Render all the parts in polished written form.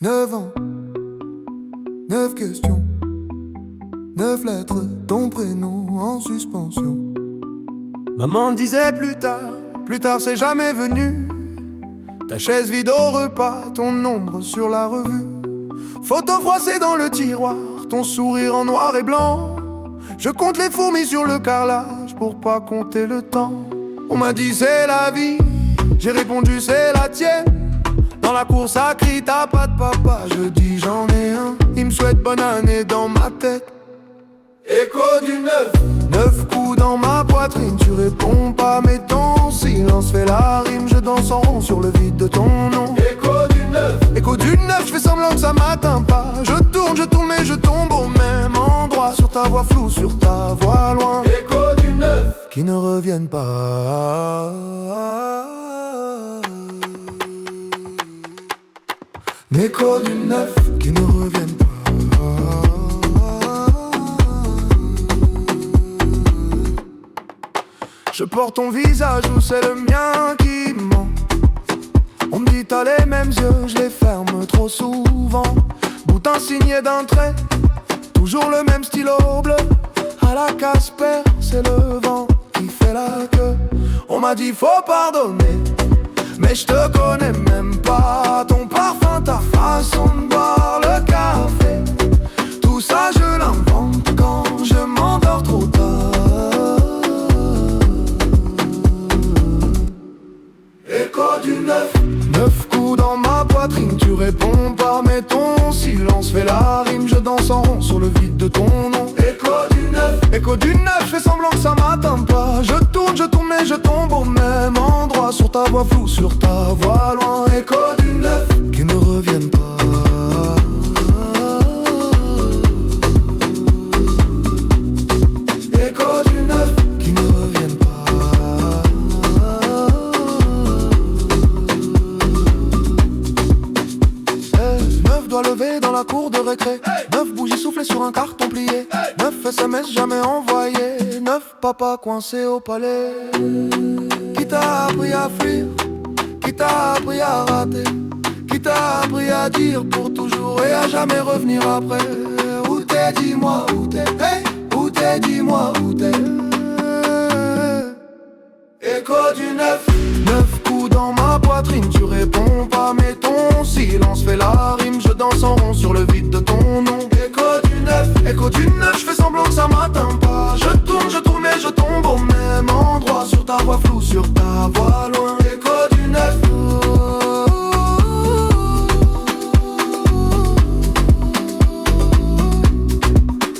9 ans, 9 questions, 9 lettres, ton prénom en suspension. Maman disait plus tard c'est jamais venu. Ta chaise vide au repas, ton ombre sur la revue. Photo froissée dans le tiroir, ton sourire en noir et blanc. Je compte les fourmis sur le carrelage pour pas compter le temps. On m'a dit c'est la vie, j'ai répondu c'est la tienne. Dans la course à cri, t'as pas de papa, je dis j'en ai un. Il me souhaite bonne année dans ma tête. Écho du 9 coups dans ma poitrine, tu réponds pas mais ton silence fait la rime. Je danse en rond sur le vide de ton nom. Écho du 9, je fais semblant que ça m'atteint pas. Je tourne mais je tombe au même endroit. Sur ta voix floue, sur ta voix loin. Écho du 9 qui ne reviennent pas. Écho du 9 qui ne reviennent pas. Je porte ton visage ou c'est le mien qui ment. On me dit t'as les mêmes yeux, je les ferme trop souvent. Boutin signé d'un trait, toujours le même stylo bleu. À la Casper, c'est le vent qui fait la queue. On m'a dit faut pardonner, mais je te connais même pas. Ton parfum, ta façon de boire le café, tout ça je l'invente quand je m'endors trop tard. Écho du 9 coups dans ma poitrine, tu réponds pas mais ton silence fait la rime. Je danse en rond sur le vide de ton nom. Écho du 9, je fais semblant que ça m'atteint pas. Je tourne mais je tombe au même endroit. Sur ta voix floue, sur ta voix loin. Écho du 9 qui ne reviennent pas. Écho du 9 qui ne reviennent pas. 9 doigts levés dans la cour de récré. 9 bougies soufflées sur un carton plié. 9 SMS jamais envoyés. 9 papas coincés au palais. Qui t'a appris à fuir? Qui t'a appris à rater? Qui t'a appris à dire pour toujours et à jamais revenir après? Où t'es, dis-moi où t'es? Hey, où t'es, dis-moi où t'es? Écho du 9 coups dans ma poitrine, tu réponds pas mais ton silence fait la rime. Je danse en rond sur le vide de ton nom. Écho du 9, je fais semblant que ça m'atteint pas. Je tourne mais je tombe au même endroit. Sur ta voix floue, sur ta voix loin. Écho du 9.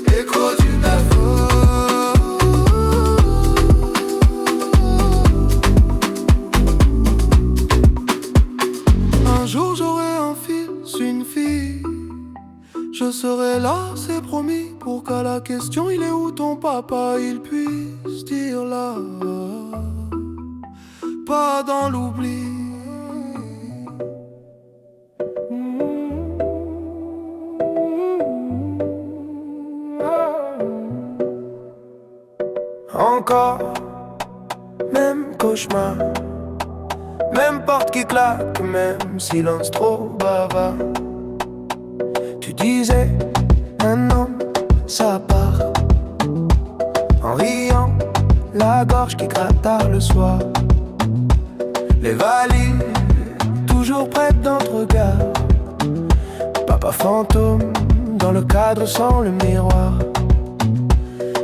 Écho du 9. Un jour j'aurai un fils, une fille. Je serai là, c'est promis, pour qu'à la question il est où ton papa, il puisse dire là, pas dans l'oubli. Encore, même cauchemar, même porte qui claque, même silence trop bavard. Tu disais, un homme, ça part. En riant, la gorge qui gratte tard le soir. Les valises, toujours prêtes dans le regard. Papa fantôme, dans le cadre sans le miroir.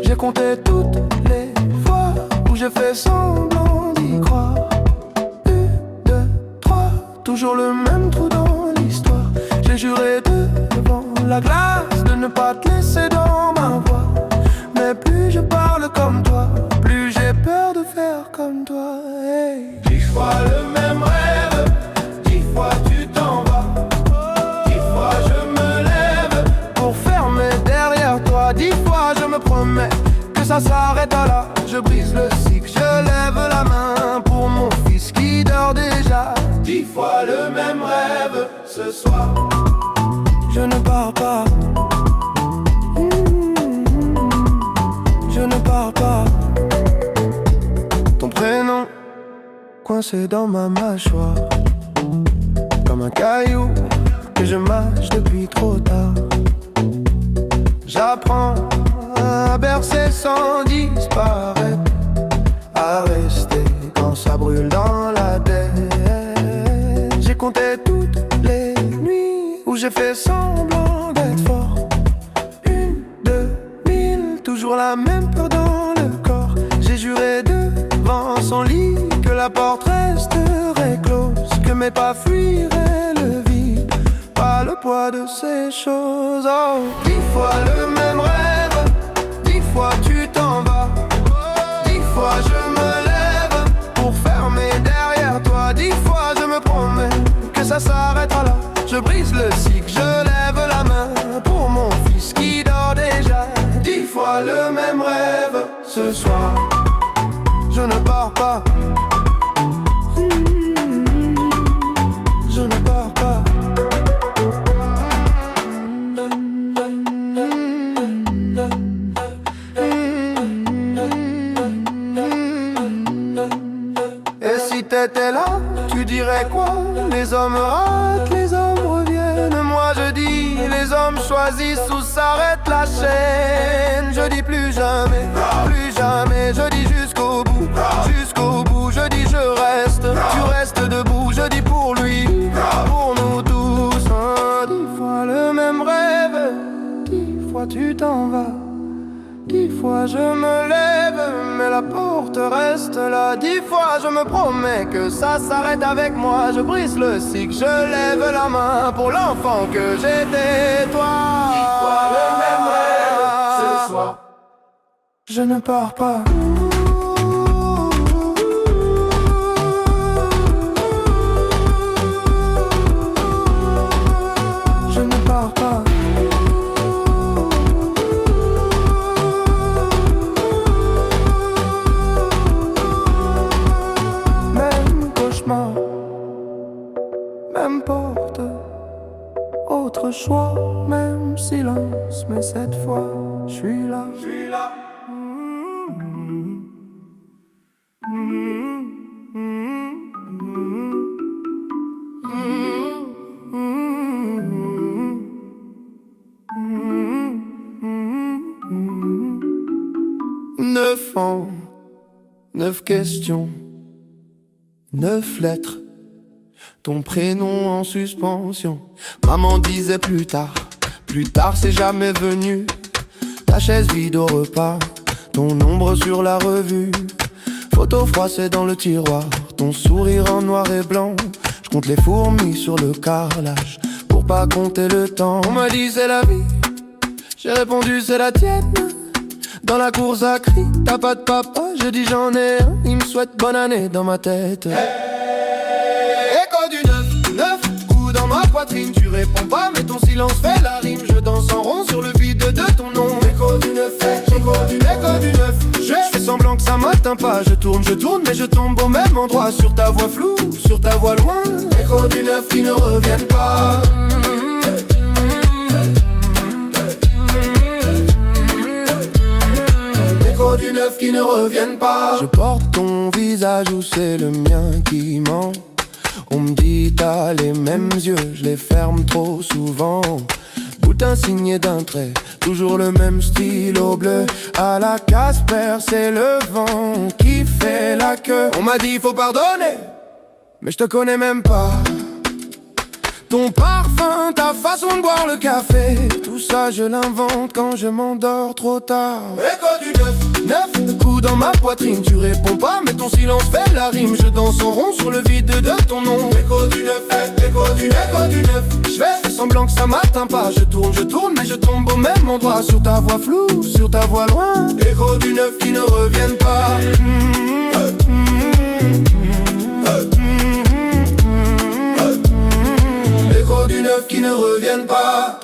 J'ai compté toutes les fois où j'ai fait semblant d'y croire. 1, 2, 3, toujours le même trou dans l'histoire. J'ai juré devant la glace de ne pas te laisser dans ma voix. Mais plus je parle comme toi, plus j'ai peur de faire comme toi. Hey. 10 fois le même rêve, 10 fois tu t'en vas. 10 fois je me lève pour fermer derrière toi. 10 fois je me promets que ça s'arrête là. Je brise le cycle, je lève la main pour mon fils qui dort déjà. 10 fois le même rêve ce soir. Je ne pars pas. Je ne pars pas. Ton prénom coincé dans ma mâchoire, comme un caillou que je mâche depuis trop tard. J'apprends à bercer sans disparaître, à rester quand ça brûle dans la tête. J'ai compté toutes les nuits où j'ai fait semblant d'être fort. 1, 2, 1000, toujours la même peur dans le corps. J'ai juré devant son lit que la porte resterait close, que mes pas fuiraient le vide, pas le poids de ces choses. Oh, 10 fois le même rêve, 10 fois tu t'en vas, 10 fois je me lève pour fermer derrière toi. 10 fois je me promets que ça s'arrêtera là. Je brise le cycle, je lève la main pour mon fils qui dort déjà. 10 fois le même rêve ce soir. Je ne pars pas. Je ne pars pas. Et si t'étais là, tu dirais quoi? Les hommes ratent, les hommes reviennent. Moi je dis, les hommes choisissent où s'arrête la chaîne. Je dis plus jamais, plus jamais. Je dis jusqu'au bout, jusqu'au bout. Je dis je reste, tu restes debout. Je dis pour lui, pour nous tous. 10 fois le même rêve, 10 fois tu t'en vas, 10 fois je me lève, mais la porte reste là. 10 fois je me promets que ça s'arrête avec moi. Je brise le cycle, je lève la main pour l'enfant que j'étais, toi. 10 fois le même rêve ce soir. Je ne pars pas. Je ne pars pas. Même cauchemar, même porte, autre choix, même silence. Mais cette fois, je suis là. Je suis là. Neuf ans, 9 questions, 9 lettres, ton prénom en suspension. Maman disait plus tard c'est jamais venu. Ta chaise vide au repas, ton ombre sur la revue. Photo froissée dans le tiroir, ton sourire en noir et blanc. Je compte les fourmis sur le carrelage pour pas compter le temps. On m'a dit c'est la vie, j'ai répondu c'est la tienne. Dans la cour ça crie, t'as pas de papa, je dis j'en ai un. Il me souhaite bonne année dans ma tête. Hey, écho du 9 coups dans ma poitrine. Tu réponds pas mais ton silence fait la rime. Je danse en rond sur le vide de ton nom. Écho du 9, écho du 9. Je fais semblant que ça m'atteint pas. Je tourne mais je tombe au même endroit. Sur ta voix floue, sur ta voix loin. Écho du 9 qui ne reviennent pas. Écho du 9 qui ne reviennent pas. Je porte ton visage ou c'est le mien qui ment. On me dit t'as les mêmes yeux, je les ferme trop souvent. Boutin signé d'un trait, toujours le même stylo bleu. À la Casper, c'est le vent qui fait la queue. On m'a dit faut pardonner, mais je te connais même pas. Ton parfum, ta façon de boire le café, tout ça je l'invente quand je m'endors trop tard. Écho du 9 coups dans ma poitrine. Tu réponds pas mais ton silence fait la rime. Je danse en rond sur le vide de ton nom. Écho du 9, écho du 9. Je fais semblant que ça m'atteint pas. Je tourne mais je tombe au même endroit. Sur ta voix floue, sur ta voix loin. Écho du 9 qui ne reviennent pas. Écho du 9 qui ne reviennent pas.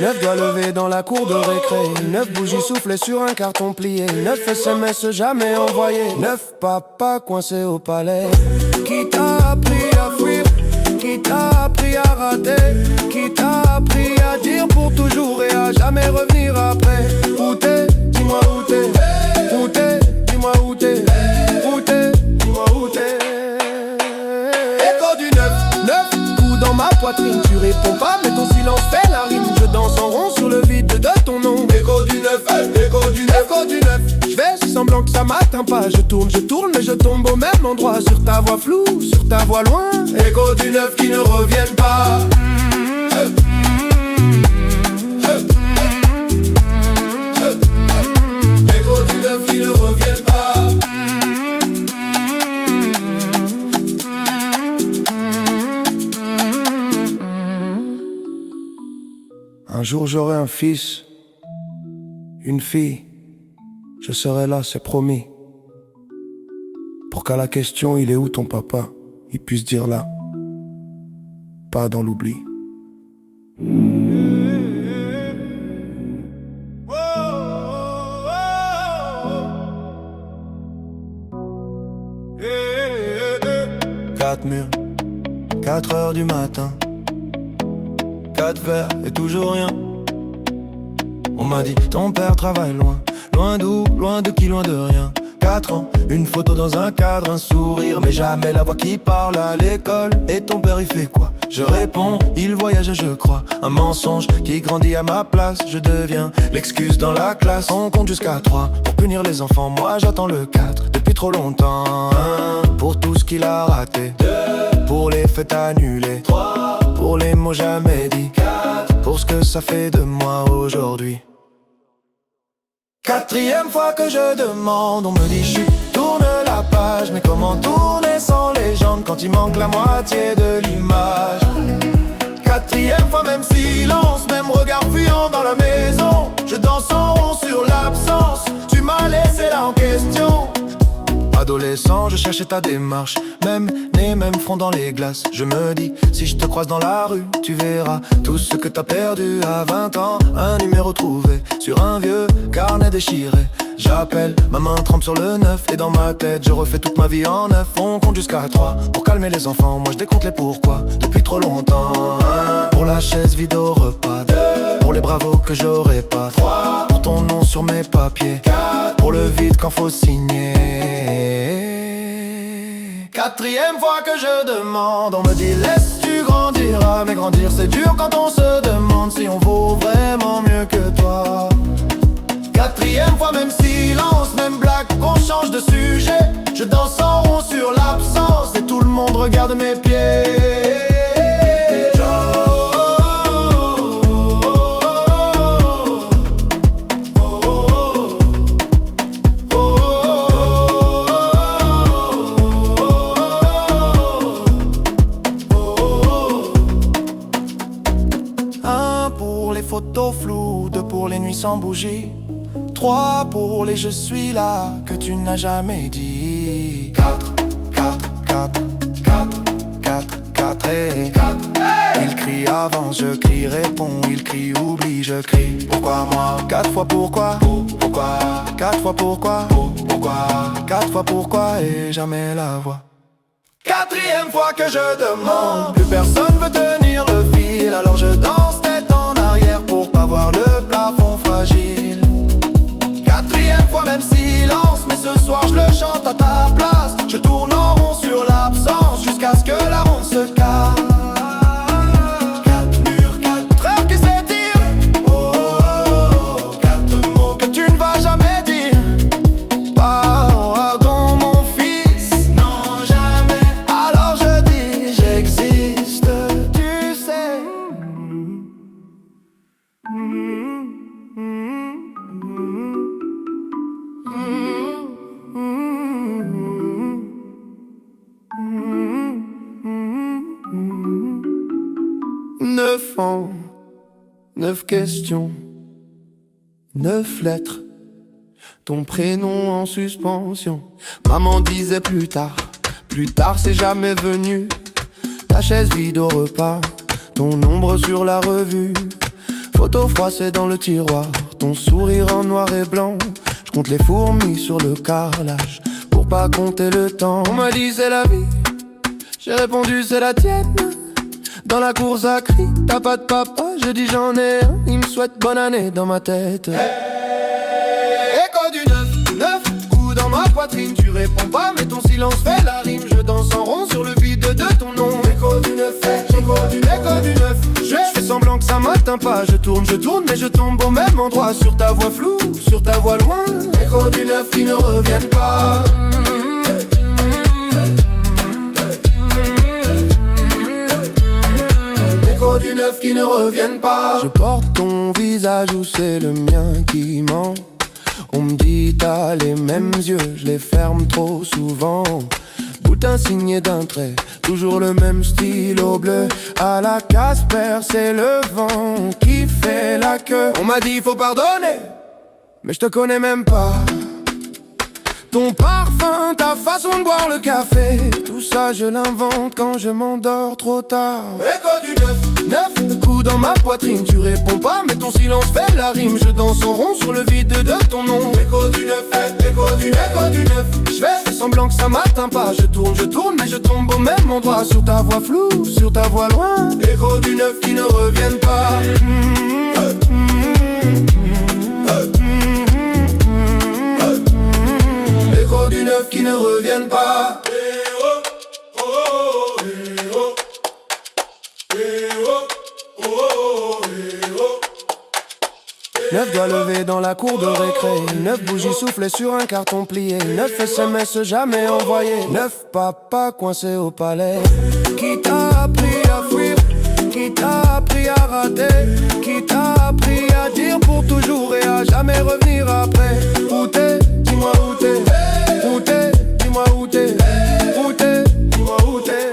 9 doigts levés dans la cour de récré. 9 bougies soufflées sur un carton plié. 9 SMS jamais envoyés. 9 papas coincés au palais. Qui t'a appris à fuir? Qui t'a appris à rater? Qui t'a appris à dire pour toujours et à jamais revenir après? Où t'es? Dis-moi où t'es? Où t'es? dis-moi où t'es, où t'es, dis-moi où t'es. Écho du 9 coups dans ma poitrine. Tu réponds pas mais ton silence fait la rime. Je danse en rond sur le vide de ton nom. Écho du 9, écho du 9, écho du 9. Je fais semblant que ça m'atteint pas. Je tourne mais je tombe au même endroit. Sur ta voix floue, sur ta voix loin. Écho du 9 qui ne reviennent pas. Écho du 9 qui ne reviennent pas. Un jour j'aurai un fils, une fille. Je serai là, c'est promis. Pour qu'à la question il est où ton papa, il puisse dire là, pas dans l'oubli. Quatre murs, 4 heures du matin, 4 verres et toujours rien. On m'a dit ton père travaille loin. Loin d'où, loin de qui, loin de rien. 4 ans, une photo dans un cadre, un sourire, mais jamais la voix qui parle à l'école. Et ton père il fait quoi? Je réponds, il voyage je crois. Un mensonge qui grandit à ma place. Je deviens l'excuse dans la classe. On compte jusqu'à 3 pour punir les enfants. Moi j'attends le 4 depuis trop longtemps. 1 pour tout ce qu'il a raté. 2 pour les fêtes annulées. 3 pour les mots jamais dits. 4 pour ce que ça fait de moi aujourd'hui. 4e fois que je demande, on me dit chut, tourne la page. Mais comment tourner sans légende quand il manque la moitié de l'image? 4e fois, même silence, même regard fuyant dans la maison. Je danse en rond sur l'absence, tu m'as laissé là en question. Adolescent, je cherchais ta démarche. Même nez, même front dans les glaces. Je me dis, si je te croise dans la rue, tu verras tout ce que t'as perdu à 20 ans. Un numéro trouvé sur un vieux carnet déchiré. J'appelle, ma main trempe sur le 9. Et dans ma tête, je refais toute ma vie en 9. On compte jusqu'à 3 pour calmer les enfants. Moi je décompte les pourquoi depuis trop longtemps. 1 pour la chaise vide au repas. 2 pour les bravos que j'aurais pas. 3 pour ton nom sur mes papiers. 4 pour le vide quand faut signer. 4e fois que je demande, on me dit laisse tu grandiras. Mais grandir c'est dur quand on se demande si on vaut vraiment mieux que toi. 4e fois, même silence, même blague, qu'on change de sujet. Je danse en rond sur l'absence et tout le monde regarde mes pieds. Photos floues, 2 pour les nuits sans bougie. 3 pour les je suis là que tu n'as jamais dit. 4 et 4. Il crie avance, je crie réponds. Il crie oublie, je crie pourquoi moi. 4 fois pourquoi, pourquoi. 4 fois pourquoi, pourquoi. 4 fois pourquoi et jamais la voix. 4e fois que je demande, plus personne veut tenir le fil. Alors je danse tête en arrière pour pas voir le plafond fragile. 4e fois, même silence, mais ce soir je le chante à ta place. Je tourne en rond sur l'absence jusqu'à ce que la ronde se casse. 4 murs, 4 heures qui s'étirent. Oh, oh, oh, 4 mots que tu ne vas jamais dire. Pardon mon fils, non jamais. Alors je dis j'existe, tu sais. Neuf ans, 9 questions, 9 lettres, ton prénom en suspension. Maman disait plus tard c'est jamais venu. Ta chaise vide au repas, ton ombre sur la revue. Photo froissée dans le tiroir, ton sourire en noir et blanc. Je compte les fourmis sur le carrelage pour pas compter le temps. On m'a dit c'est la vie, j'ai répondu c'est la tienne. Dans la cour ça crie, t'as pas de papa, je dis j'en ai un. Il me souhaite bonne année dans ma tête. Hey, écho du 9 coups dans ma poitrine. Tu réponds pas mais ton silence fait la rime. Je danse en rond sur le vide de ton nom. Écho du neuf, écho du neuf. Je fais semblant que ça m'atteint pas. Je tourne mais je tombe au même endroit. Sur ta voix floue, sur ta voix loin. Écho du neuf qui ne reviennent pas. Écho du neuf qui ne reviennent pas. Je porte ton visage ou c'est le mien qui ment. On me dit t'as les mêmes yeux, je les ferme trop souvent. Bout insigné d'un trait, toujours le même stylo bleu. À la Casper, c'est le vent qui fait la queue. On m'a dit faut pardonner, mais je te connais même pas. Ton parfum, ta façon de boire le café, tout ça je l'invente quand je m'endors trop tard. Écho du neuf coups dans ma poitrine. Tu réponds pas mais ton silence fait la rime. Je danse en rond sur le vide de ton nom. Écho du neuf, écho du neuf. Je fais semblant que ça m'atteint pas. Je tourne mais je tombe au même endroit. Sur ta voix floue, sur ta voix loin. Écho du neuf qui ne reviennent pas. Écho du neuf qui ne reviennent pas. Neuf doigts levés dans la cour de récré. 9 bougies soufflées sur un carton plié. 9 SMS jamais envoyés. 9 papas coincés au palais. Qui t'a appris à fuir? Qui t'a appris à rater? Qui t'a appris à dire pour toujours et à jamais revenir après? Où t'es? Dis-moi où t'es. Où t'es? Dis-moi où t'es. Où t'es? Dis-moi où t'es.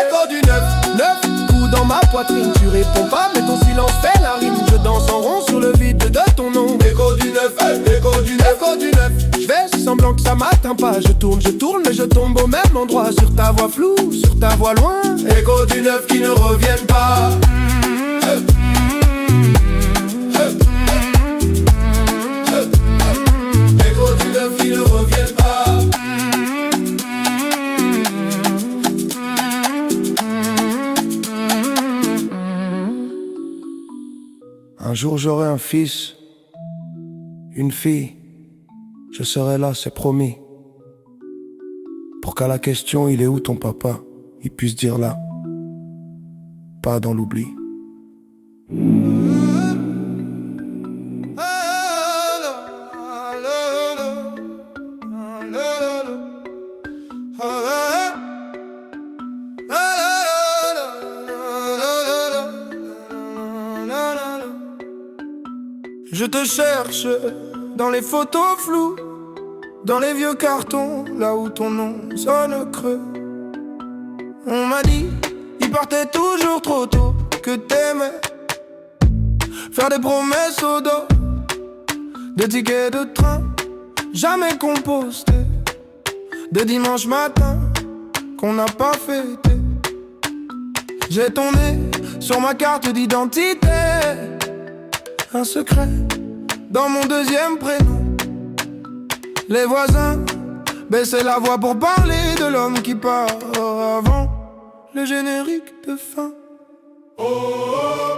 Écho du neuf coups dans ma poitrine. Tu réponds pas mais ton silence fait la rime. Je danse en rond sur le vide de ton nom. Écho du neuf, écho du neuf. Je fais semblant que ça m'atteint pas. Je tourne mais je tombe au même endroit. Sur ta voix floue, sur ta voix loin. Écho du neuf qui ne reviennent pas. Écho du neuf qui ne reviennent pas. Un jour j'aurai un fils, une fille, je serai là, c'est promis. Pour qu'à la question il est où ton papa, il puisse dire là, pas dans l'oubli. Je te cherche dans les photos floues, dans les vieux cartons, là où ton nom sonne creux. On m'a dit, il partait toujours trop tôt, que t'aimais faire des promesses au dos, des tickets de train jamais compostés, des dimanches matins qu'on n'a pas fêté. J'ai ton nez sur ma carte d'identité, un secret dans mon deuxième prénom. Les voisins baissaient la voix pour parler de l'homme qui part avant le générique de fin.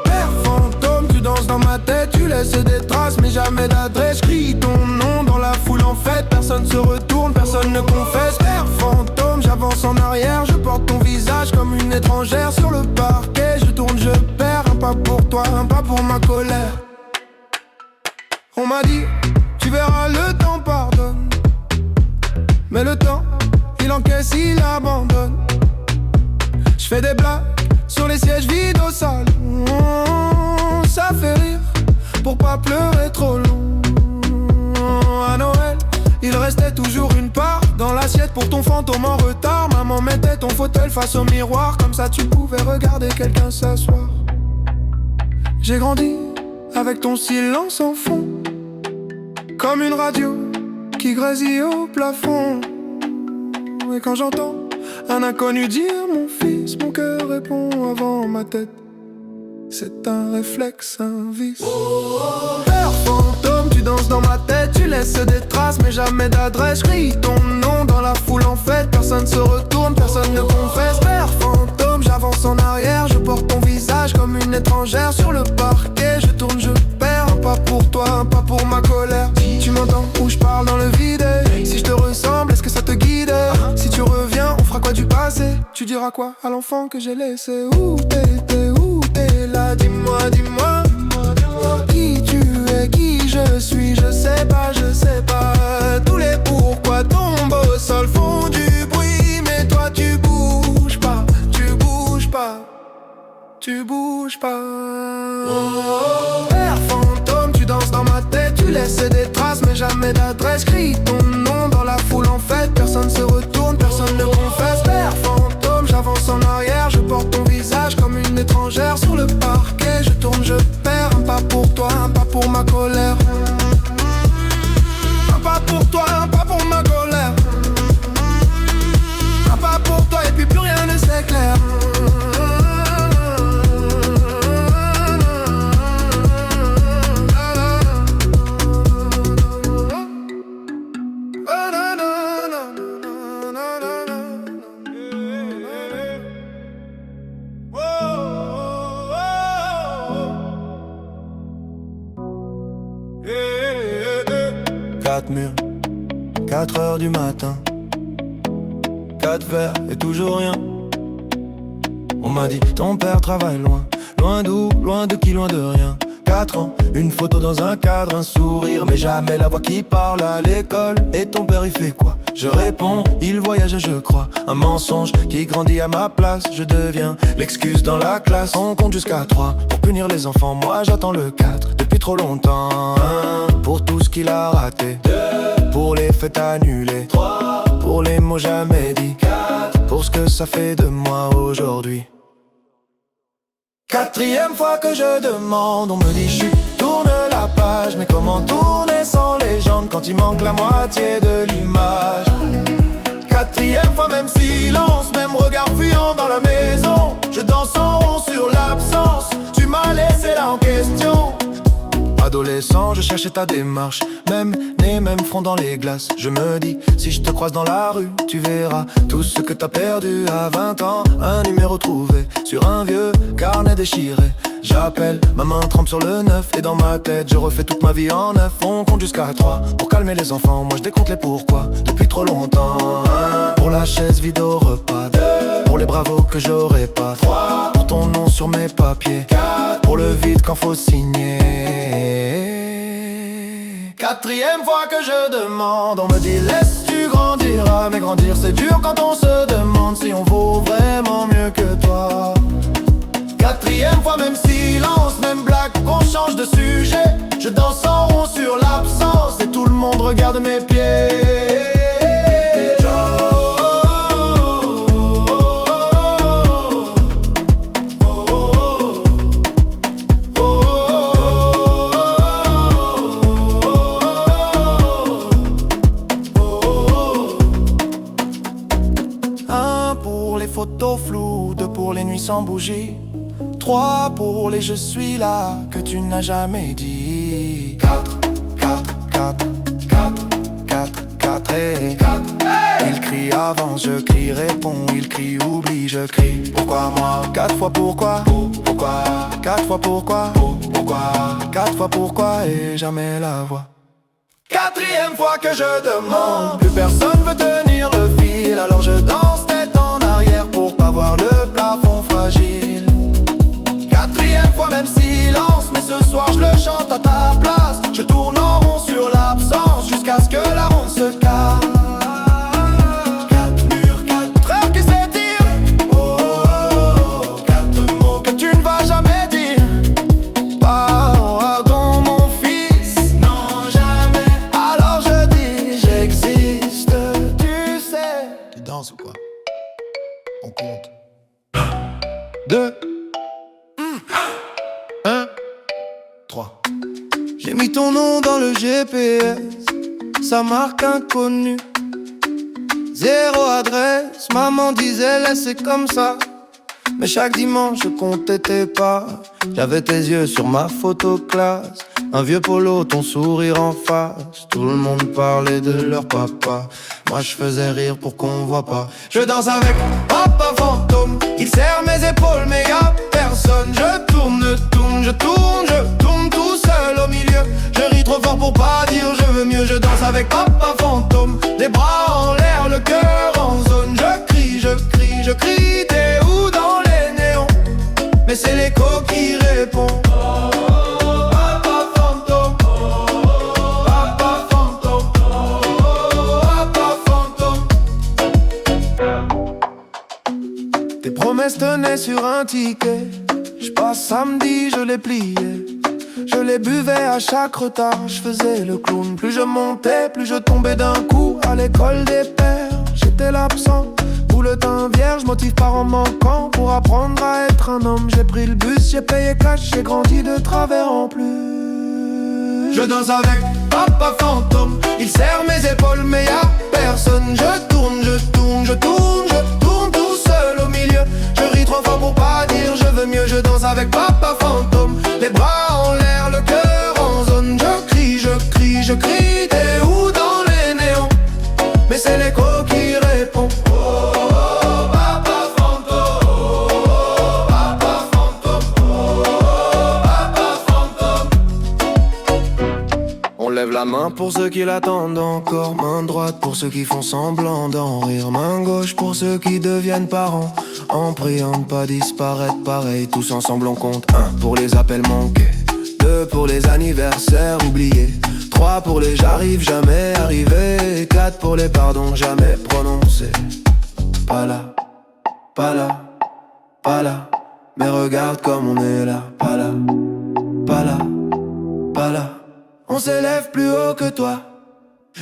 Père fantôme, tu danses dans ma tête, tu laisses des traces mais jamais d'adresse. J'crie ton nom dans la foule en fête, personne se retourne, personne ne confesse. Père fantôme, j'avance en arrière, je porte ton visage comme une étrangère sur le parquet. Je tourne, je perds, un pas pour toi, un pas pour ma colère. On m'a dit, tu verras le temps pardonne. Mais le temps, il encaisse, il abandonne. Je fais des blagues sur les sièges vides au salon. Ça fait rire pour pas pleurer trop long. À Noël, il restait toujours une part dans l'assiette pour ton fantôme en retard. Maman mettait ton fauteuil face au miroir, comme ça tu pouvais regarder quelqu'un s'asseoir. J'ai grandi avec ton silence en fond, comme une radio qui grésille au plafond. Et quand j'entends un inconnu dire mon fils, mon cœur répond avant ma tête. C'est un réflexe, un vice. Père fantôme, tu danses dans ma tête, tu laisses des traces mais jamais d'adresse. J'crie ton nom dans la foule en fête, personne se retourne, personne ne confesse. Père fantôme, j'avance en arrière, je porte ton visage comme une étrangère sur le parquet. Je tourne, je perds, un pas pour toi, pas pour ma colère. Tu m'entends où je parle dans le vide? Si je te ressemble, est-ce que ça te guide? Si tu reviens, on fera quoi du passé? Tu diras quoi à l'enfant que j'ai laissé? Où t'es là? Dis-moi, dis-moi. Qui tu es, qui je suis, je sais pas, je sais pas. Tous les pourquoi tombent au sol font du bruit, mais toi tu bouges pas, tu bouges pas, tu bouges pas. Père fantôme, tu danses dans ma tête, tu laisses des traces mais jamais d'adresse. Crie ton nom dans la foule en fête, personne se retourne, personne ne confesse. Père fantôme, j'avance en arrière, je porte ton visage comme une étrangère sur le parquet. Je tourne, je perds, un pas pour toi, un pas pour ma colère. Un pas pour toi, un pas pour ma colère. Un pas pour toi et puis plus rien ne s'éclaire. Quatre murs, 4 heures du matin, 4 verres et toujours rien. On m'a dit ton père travaille loin, loin d'où, loin de qui, loin de rien. 4 ans, une photo dans un cadre, un sourire, mais jamais la voix qui parle à l'école. Et ton père il fait quoi? Je réponds, il voyage je crois. Un mensonge qui grandit à ma place. Je deviens l'excuse dans la classe. On compte jusqu'à 3 pour punir les enfants. Moi j'attends le 4 depuis trop longtemps. 1 pour tout ce qu'il a raté. 2 pour les fêtes annulées. 3 pour les mots jamais dits. 4 pour ce que ça fait de moi aujourd'hui. 4e fois que je demande, on me dit chut, tourne la page. Mais comment tourner sans légende quand il manque la moitié de l'image? 4e fois, même silence, même regard fuyant dans la maison. Je danse en rond sur l'absence, tu m'as laissé là en question. Adolescent, je cherchais ta démarche, même nez, même front dans les glaces. Je me dis, si je te croise dans la rue, tu verras tout ce que t'as perdu à 20 ans. Un numéro trouvé sur un vieux carnet déchiré. J'appelle, ma main trempe sur le 9. Et dans ma tête, je refais toute ma vie en 9. On compte jusqu'à 3 pour calmer les enfants. Moi je décompte les pourquoi depuis trop longtemps. 1 pour la chaise vide au repas. 2 pour les bravos que j'aurais pas. 3 pour ton nom sur mes papiers. 4 pour le vide quand faut signer. 4e fois que je demande, on me dit laisse tu grandiras. Mais grandir c'est dur quand on se demande si on vaut vraiment mieux que toi. 4e fois, même silence, même blague, qu'on change de sujet. Je danse en rond sur l'absence et tout le monde regarde mes pieds. Photos floues, 2 pour les nuits sans bougie. 3 pour les je suis là que tu n'as jamais dit. 4, 4, 4, 4, 4, 4 et 4. Il crie avance, je crie réponds. Il crie oublie, je crie pourquoi moi? 4 fois pourquoi? Pourquoi? 4 fois pourquoi? Pourquoi? 4 fois pourquoi et jamais la voix. 4e fois que je demande, plus personne veut tenir le fil. Alors je danse tête en arrière pour pas voir le plafond fragile. 4e fois, même silence, mais ce soir je le chante à ta place. Je tourne en rond sur l'absence jusqu'à ce que la ronde se casse. 4 murs, 4 heures qui s'étirent. Oh, oh, oh, 4 mots que tu ne vas jamais dire. Pardon mon fils, non jamais. Alors je dis j'existe, tu sais. Tu danses ou quoi? On compte 2, 1, 3. J'ai mis ton nom dans le GPS, sa marque inconnue. 0 adresse, maman disait laissez comme ça. Mais chaque dimanche je comptais tes pas. J'avais tes yeux sur ma photo classe. Un vieux polo, ton sourire en face. Tout le monde parlait de leur papa. Moi je faisais rire pour qu'on voit pas. Je danse avec papa fantôme. Il serre mes épaules mais y'a personne. Je tourne, je tourne tout seul au milieu. Je ris trop fort pour pas dire je veux mieux. Je danse avec papa fantôme, les bras en l'air, le cœur en zone. Je crie, je crie, je crie, t'es où dans les néons? Mais c'est l'écho qui répond. Papa fantôme, papa fantôme, papa fantôme. Tes promesses tenaient sur un ticket. J'passe samedi, je les pliais. Je les buvais à chaque retard, je faisais le clown. Plus je montais, plus je tombais d'un coup. À l'école des pères, j'étais l'absent. Bouletin vierge, motif par en manquant. Pour apprendre à être un homme, j'ai pris le bus, j'ai payé cash, j'ai grandi de travers en plus. Je danse avec papa fantôme, il serre mes épaules mais y'a personne. Je tourne, je tourne, je tourne, je tourne tout seul au milieu. Je ris trop fort pour pas dire je veux mieux. Je danse avec papa fantôme, les bras en l'air, le cœur en zone. Je crie, je crie, je crie, t'es où dans les néons? Mais c'est l'écho qui répond. On lève la main pour ceux qui l'attendent encore. Main droite pour ceux qui font semblant d'en rire. Main gauche pour ceux qui deviennent parents. En priant de pas disparaître pareil. Tous ensemble on compte. 1 pour les appels manqués, 2 pour les anniversaires oubliés, 3 pour les j'arrive jamais arrivé, 4 pour les pardons jamais prononcés. Pas là, pas là, pas là. Mais regarde comme on est là. Pas là, pas là, pas là. On s'élève plus haut que toi.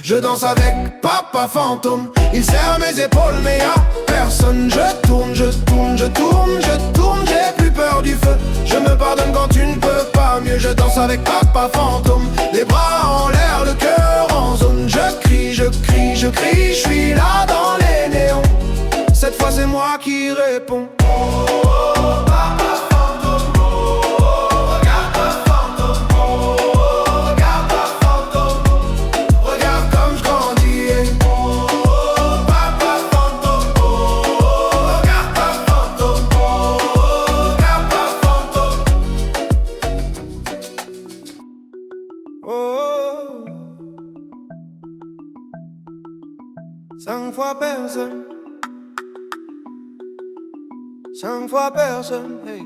Je danse avec papa fantôme, il serre mes épaules mais y'a personne. Je tourne, je tourne, je tourne, je tourne, j'ai plus peur du feu. Je me pardonne quand tu ne peux pas mieux. Je danse avec papa fantôme, les bras en l'air, le cœur en zone. Je crie, je crie, je crie, je suis là dans les néons. Cette fois c'est moi qui réponds. Cinq fois personne, 5 fois personne, hey.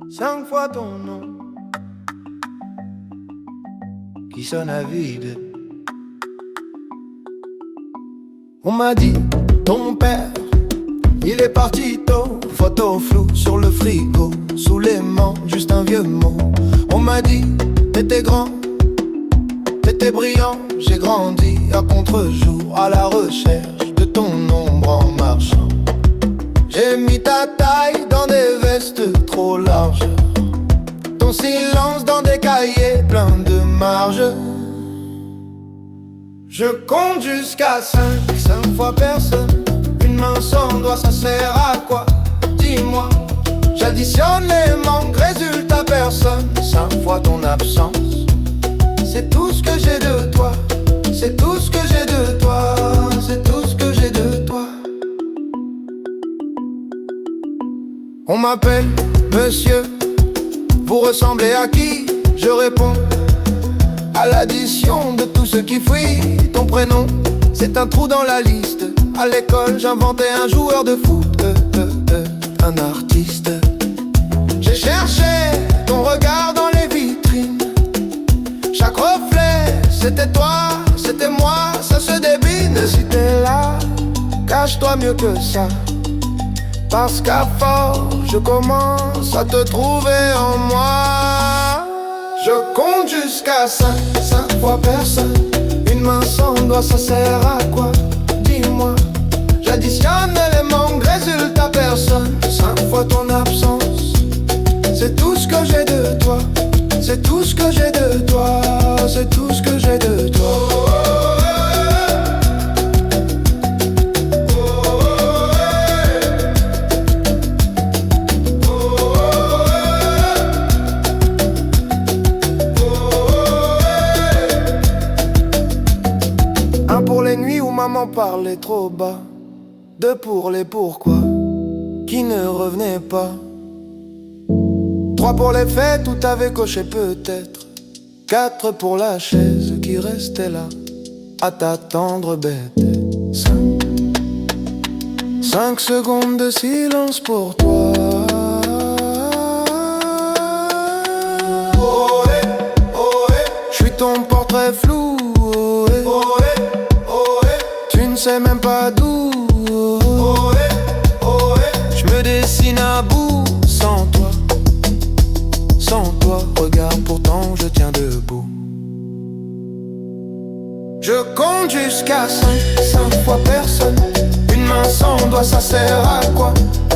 5 fois ton nom qui sonne à vide. On m'a dit, ton père, il est parti tôt. Photo floue sur le frigo, sous l'aimant, juste un vieux mot. On m'a dit, t'étais grand, t'étais brillant. J'ai grandi à contre-jour, à la recherche de ton ombre en marchant. J'ai mis ta taille dans des vestes trop larges, ton silence dans des cahiers pleins de marges. Je compte jusqu'à 5, 5 fois personne. Une main sans doigt, ça sert à quoi? Dis-moi. J'additionne les manques, résultat personne. 5 fois ton absence. C'est tout ce que j'ai de toi. C'est tout ce que j'ai de toi. C'est tout ce que j'ai de toi. On m'appelle monsieur. Vous ressemblez à qui? Je réponds à l'addition de tout ce qui fuit. Ton prénom, c'est un trou dans la liste. À l'école, j'inventais un joueur de foot, un artiste. J'ai cherché ton regard dans les vitrines. Chaque reflet, c'était toi, c'était moi, ça se débine. Si t'es là, cache-toi mieux que ça. Parce qu'à force, je commence à te trouver en moi. Je compte jusqu'à 5, 5 fois personne. Une main sans doigt, ça sert à quoi? Dis-moi. J'additionne les manques, résultat personne. 5 fois ton absence. C'est tout ce que j'ai de toi. C'est tout ce que j'ai de toi. C'est tout ce que j'ai de toi. Un pour les nuits où maman parlait trop bas. 2 pour les pourquoi qui ne revenaient pas. 3 pour les fêtes où t'avais coché peut-être. 4 pour la chaise qui restait là à t'attendre bête. 5 secondes de silence pour toi. Ohé, ohé, j'suis ton portrait flou. Ohé, ohé, ohé, tu ne sais même pas d'où. Ohé, ohé, j'me dessine à bout sans toi. Sans toi, regarde pourtant je tiens debout. Je compte jusqu'à 5 fois personne. Une main sans doigt, ça sert à quoi?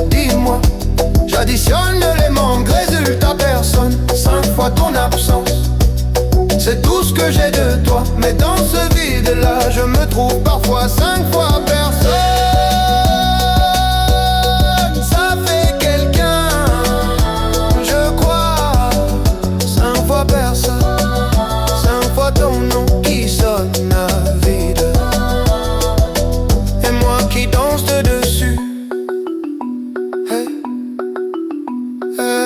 Dis-moi. J'additionne les manques, résultat personne. 5 fois ton absence, c'est tout ce que j'ai de toi. Mais dans ce vide-là, je me trouve parfois 5 fois personne. Ça fait quelqu'un, je crois. 5 fois personne, 5 fois ton nom qui sonne à vide. Et moi qui danse de dessus. Hey, hey.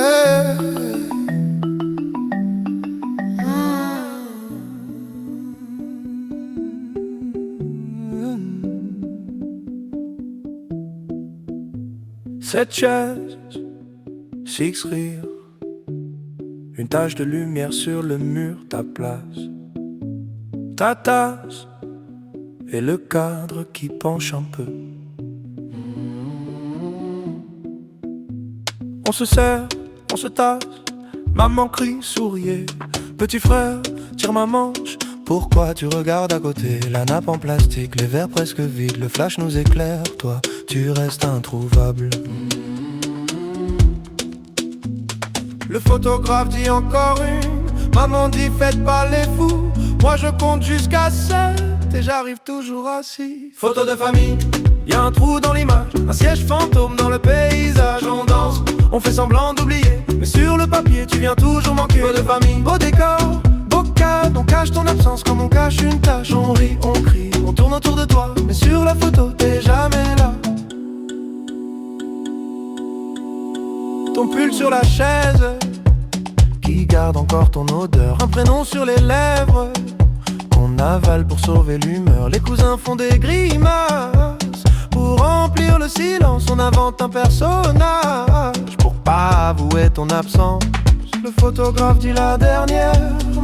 Cette chaise, 6 rires, une tache de lumière sur le mur, ta place, ta tasse et le cadre qui penche un peu. On se serre, on se tasse, maman crie, souriez. Petit frère, tire ma manche. Pourquoi tu regardes à côté? La nappe en plastique, les verres presque vides, le flash nous éclaire. Toi, tu restes introuvable. Le photographe dit encore une. Maman dit faites pas les fous. Moi je compte jusqu'à 7 et j'arrive toujours à 6. Photo de famille, y'a un trou dans l'image, un siège fantôme dans le paysage. On danse, on fait semblant d'oublier, mais sur le papier tu viens toujours manquer. Photo de famille, beau décor, beau cadre, on cache ton absence comme on cache une tache. On rit, on crie, on tourne autour de toi, mais sur la photo t'es jamais là. Ton pull sur la chaise, qui garde encore ton odeur. Un prénom sur les lèvres, qu'on avale pour sauver l'humeur. Les cousins font des grimaces, pour remplir le silence on invente un personnage. Pour pas avouer ton absence, le photographe dit la dernière.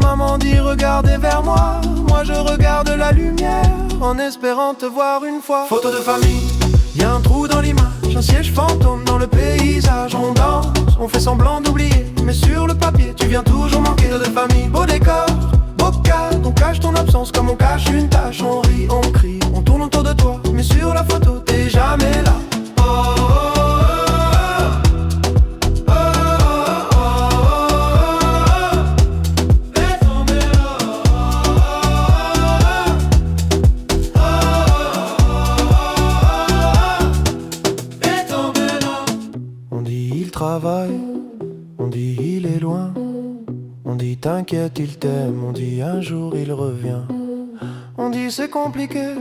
Maman dit regardez vers moi, moi je regarde la lumière, en espérant te voir une fois. Photo de famille, y'a un trou dans l'image, un siège fantôme dans le paysage. On danse, on fait semblant d'oublier, mais sur le papier tu viens toujours manquer. Photo de famille, beau décor, beau cadre, on cache ton absence comme on cache une tache. On rit, on crie, on tourne autour de toi, mais sur la photo t'es jamais là. Oh, oh, oh. Travaille, on dit il est loin, on dit t'inquiète il t'aime, on dit un jour il revient. On dit c'est compliqué,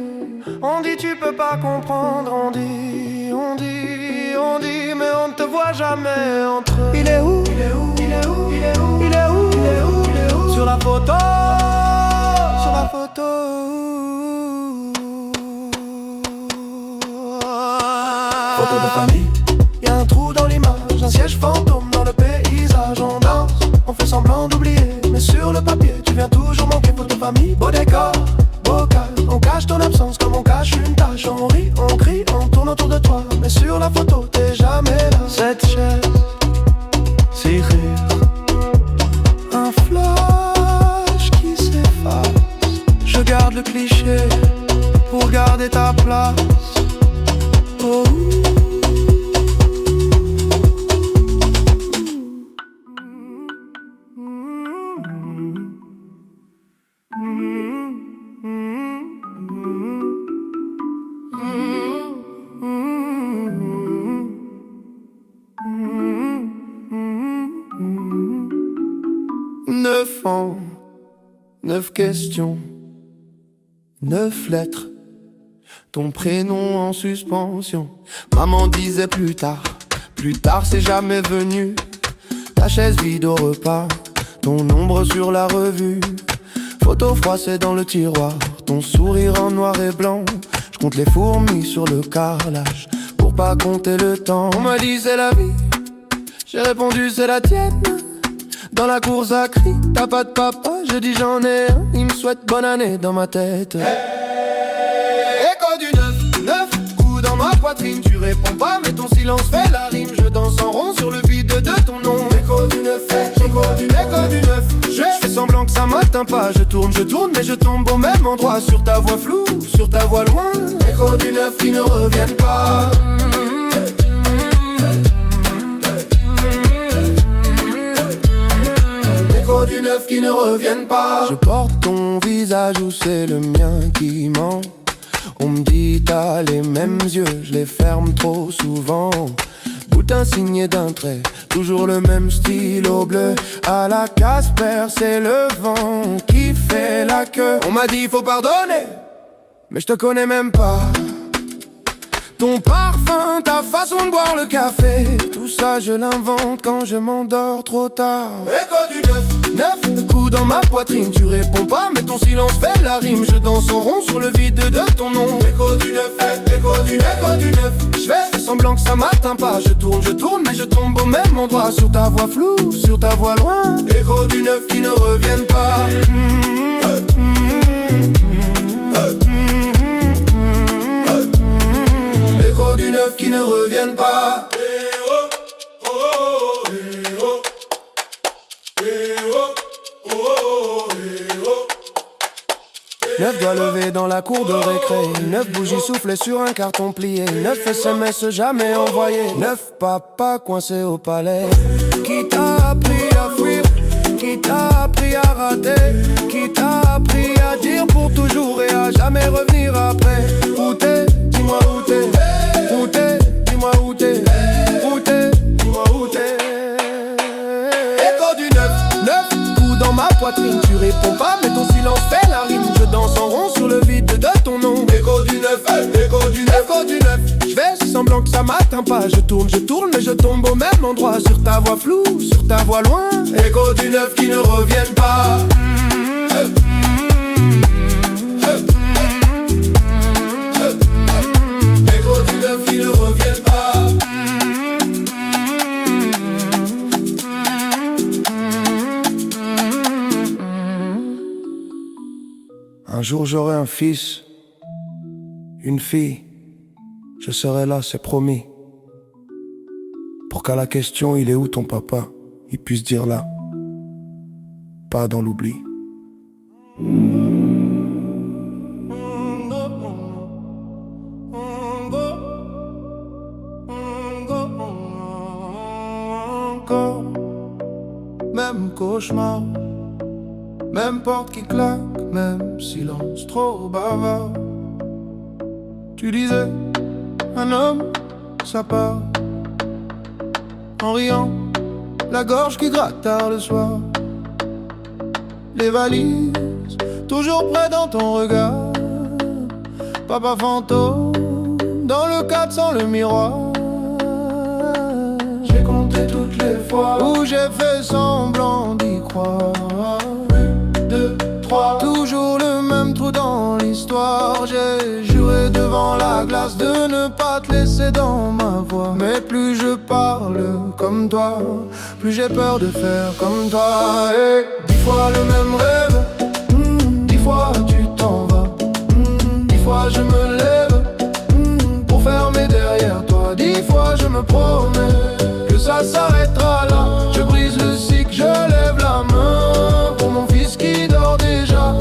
on dit tu peux pas comprendre, on dit, on dit, on dit, mais on ne te voit jamais entre eux. Il est où? Il est où? Il est où? Il est où? Il est où? Il est où? Il est où? Sur la photo, sur la photo. Photo de famille, y'a un trou dans l'image, un siège fantôme dans le paysage. On danse, on fait semblant d'oublier, mais sur le papier tu viens toujours manquer. Photo de famille, beau décor, beau cadre, on cache ton absence comme on cache une tache. On rit, on crie, on tourne autour de toi, mais sur la photo t'es jamais là. Cette chaise, 6 rires, un flash qui s'efface. Je garde le cliché pour garder ta place. Oh. Neuf ans, 9 questions, 9 lettres, ton prénom en suspension. Maman disait plus tard c'est jamais venu. Ta chaise vide au repas, ton ombre sur la revue. Photo froissée dans le tiroir, ton sourire en noir et blanc. Je compte les fourmis sur le carrelage pour pas compter le temps. On m'a dit c'est la vie, j'ai répondu c'est la tienne. Dans la cour ça crie, t'as pas de papa, je dis j'en ai un. Il me souhaite bonne année dans ma tête. Écho du 9 coups dans ma poitrine. Tu réponds pas mais ton silence fait la rime. Je danse en rond sur le vide de ton nom. Écho du 9, écho du 9. Je fais semblant que ça m'atteint pas. Je tourne mais je tombe au même endroit. Sur ta voix floue, sur ta voix loin. Écho du 9 qui ne reviennent pas. Écho du 9 qui ne reviennent pas. Je porte ton visage où c'est le mien qui ment. On me dit t'as les mêmes yeux, je les ferme trop souvent. Boutin signé d'un trait, toujours le même stylo bleu. À la Casper, c'est le vent qui fait la queue. On m'a dit faut pardonner, mais je te connais même pas. Ton parfum, ta façon de boire le café, tout ça je l'invente quand je m'endors trop tard. Écho du 9 coups dans ma poitrine. Tu réponds pas mais ton silence fait la rime. Je danse en rond sur le vide de ton nom. Écho du 9, écho du 9. Je fais semblant que ça m'atteint pas. Je tourne mais je tombe au même endroit. Sur ta voix floue, sur ta voix loin. Écho du 9 qui ne reviennent pas. Écho du 9 qui ne reviennent pas. 9 doigts levés dans la cour de récré. 9 bougies soufflées sur un carton plié. 9 SMS jamais envoyés. 9 papas coincés au palais. Qui t'a appris à fuir? Qui t'a appris à rater? Qui t'a appris à dire pour toujours et à jamais revenir après? Où t'es? Dis-moi où t'es. Où t'es? Dis-moi où t'es. Où t'es? Dis-moi où t'es. Écho du 9 coups dans ma poitrine. Tu réponds pas mais ton silence fait la rime. Je danse en rond sur le vide de ton nom. Écho du 9, écho du 9, écho du 9. Je fais semblant que ça m'atteint pas. Je tourne mais je tombe au même endroit. Sur ta voix floue, sur ta voix loin. Écho du 9 qui ne reviennent pas. Écho du 9 qui ne reviennent pas. Un jour j'aurai un fils, une fille, je serai là, c'est promis. Pour qu'à la question il est où ton papa, il puisse dire là, pas dans l'oubli. Encore, même cauchemar. Même porte qui claque, même silence trop bavard. Tu disais, un homme, ça part. En riant, la gorge qui gratte tard le soir. Les valises, toujours près dans ton regard. Papa fantôme, dans le cadre sans le miroir. J'ai compté toutes les fois où j'ai fait semblant d'y croire. 2, 3, toujours le même trou dans l'histoire. J'ai juré devant la glace de ne pas te laisser dans ma voix. Mais plus je parle comme toi, plus j'ai peur de faire comme toi. Et 10 fois le même rêve, 10 fois tu t'en vas, 10 fois je me lève pour fermer derrière toi. 10 fois je me promets que ça s'arrêtera là. Je brise le cycle, je lève la main pour mon fils qui dort déjà.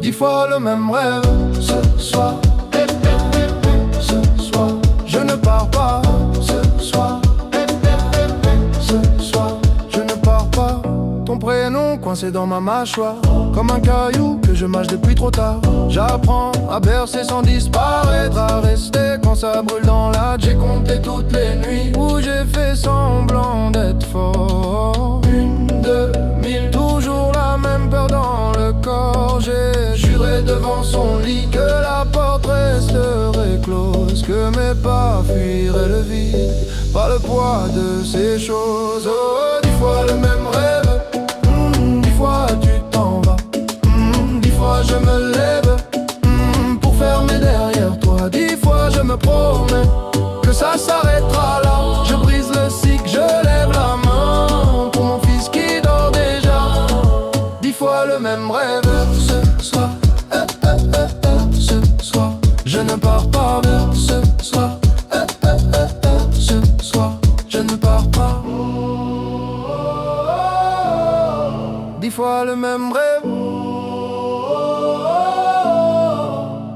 10 fois le même rêve. Ce soir, je ne pars pas. Ce soir, je ne pars pas. Ton prénom coincé dans ma mâchoire, comme un caillou que je mâche depuis trop tard. J'apprends à bercer sans disparaître, à rester quand ça brûle dans la. J'ai compté toutes les nuits où j'ai fait semblant d'être fort. 1, 2, 1000, toujours la même peur dans le corps. J'ai juré devant son lit que la porte resterait close, que mes pas fuiraient le vide par le poids de ces choses. Oh, 10 fois fois le même rêve. 10 fois tu t'en vas. 10 fois je me lève pour fermer derrière toi. 10 fois je me promets que ça s'arrêtera là. Je brise le cycle, je lève la main pour mon fils qui dort déjà. 10 fois le même rêve. Ce soir, ce soir, je ne pars pas. Ce soir, ce soir, je ne pars pas. 10 fois le même rêve.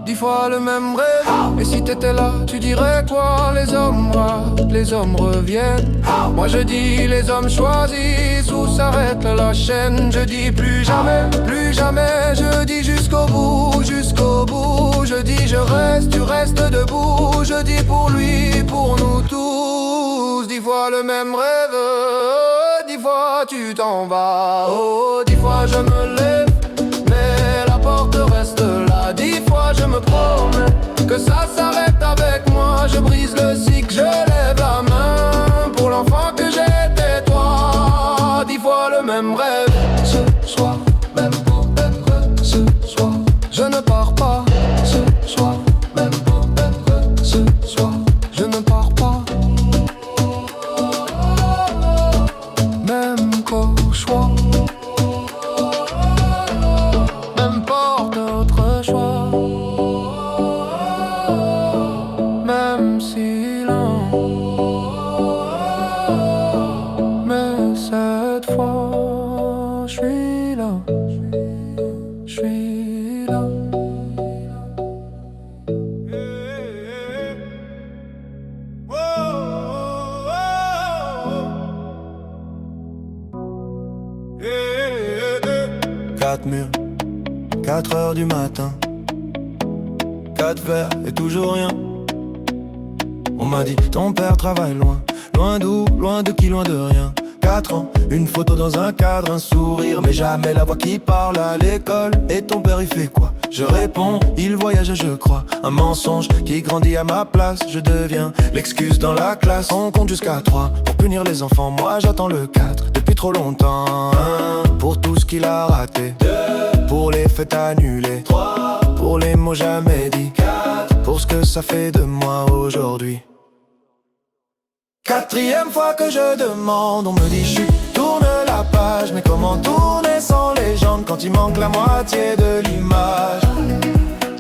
10 fois le même rêve. Et si t'étais là, tu dirais quoi? Les hommes ratent, les hommes reviennent. Moi je dis les hommes choisissent où s'arrête la chaîne. Je dis plus jamais, plus jamais. Je dis jusqu'au bout, jusqu'au bout. Je dis je reste, tu restes debout. Je dis pour lui, pour nous tous. 10 fois le même rêve. 10 fois tu t'en vas. Oh, 10 fois je me lève, mais la porte reste là. 10 fois je me promets que ça s'arrête avec moi. Je brise le cycle, je lève la main pour l'enfant que j'étais toi. 10 fois le même rêve. Ce soir, même rêve. Ce soir, je ne pars pas. Ce soir, même rêve. Ce soir, je ne pars pas. Même cauchemar, n'importe autre choix. Même silence, mais cette fois, je suis là, je suis là. Quatre murs, 4 heures du matin, 4 verres et toujours rien. On m'a dit ton père travaille loin, loin d'où, loin de qui, loin de rien. 4 ans, une photo dans un cadre, un sourire, mais jamais la voix qui parle à l'école. Et ton père il fait quoi? Je réponds, il voyage je crois. Un mensonge qui grandit à ma place. Je deviens l'excuse dans la classe. On compte jusqu'à 3 pour punir les enfants. Moi j'attends le 4 depuis trop longtemps. 1 pour tout ce qu'il a raté. 2 pour les fêtes annulées. 3 pour les mots jamais dits. 4 pour ce que ça fait de moi aujourd'hui. 4e fois que je demande, on me dit chut, tourne la page. Mais comment tourner sans légende quand il manque la moitié de l'image?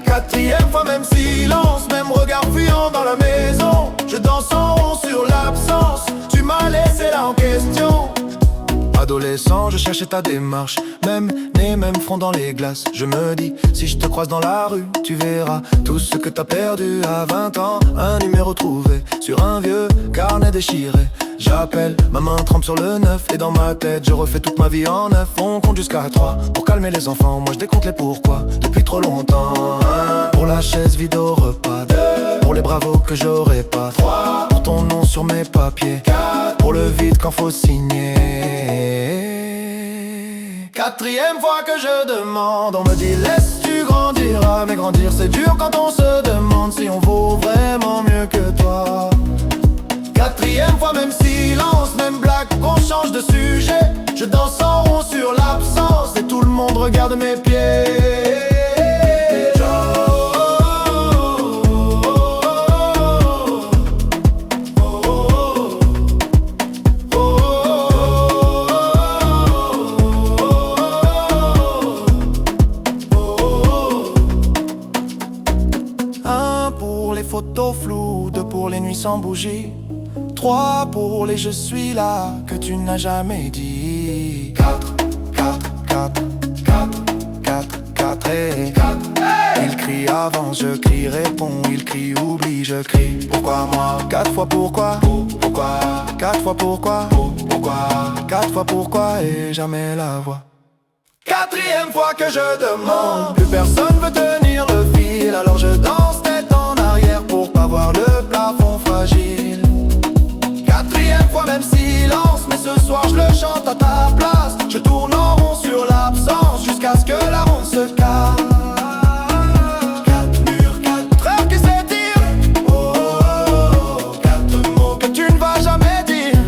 4e fois, même silence, même regard fuyant dans la maison. Je danse en rond sur l'absence, tu m'as laissé là en question. Adolescent, je cherchais ta démarche, même nez, même front dans les glaces. Je me dis, si je te croise dans la rue, tu verras tout ce que t'as perdu à 20 ans. Un numéro trouvé sur un vieux carnet déchiré. J'appelle, ma main trempe sur le 9. Et dans ma tête, je refais toute ma vie en 9. On compte jusqu'à 3 pour calmer les enfants. Moi je décompte les pourquoi depuis trop longtemps. 1 pour la chaise vide au repas. 2 pour les bravos que j'aurais pas. 3 pour ton nom sur mes papiers. 4 pour le vide quand faut signer. 4e fois que je demande, on me dit laisse tu grandiras. Mais grandir c'est dur quand on se demande si on vaut vraiment mieux que toi. 4e fois, même silence, même blague, qu'on change de sujet. Je danse en rond sur l'absence et tout le monde regarde mes pieds. Photos floues, 2 pour les nuits sans bougie. 3 pour les je suis là que tu n'as jamais dit. 4, 4, 4, 4, 4, 4 et 4. Il crie avance, je crie réponds. Il crie oublie, je crie pourquoi moi. 4 fois pourquoi, pourquoi. 4 fois pourquoi, pourquoi. 4 fois pourquoi et jamais la voix. 4e fois que je demande, plus personne veut tenir le fil. Alors je danse tête en arrière pour pas voir le plafond fragile. 4e fois, même silence, mais ce soir je le chante à ta place. Je tourne en rond sur l'absence jusqu'à ce que la ronde se casse. 4 murs, 4 heures qui s'étirent. Oh, oh, oh, 4 mots que tu ne vas jamais dire.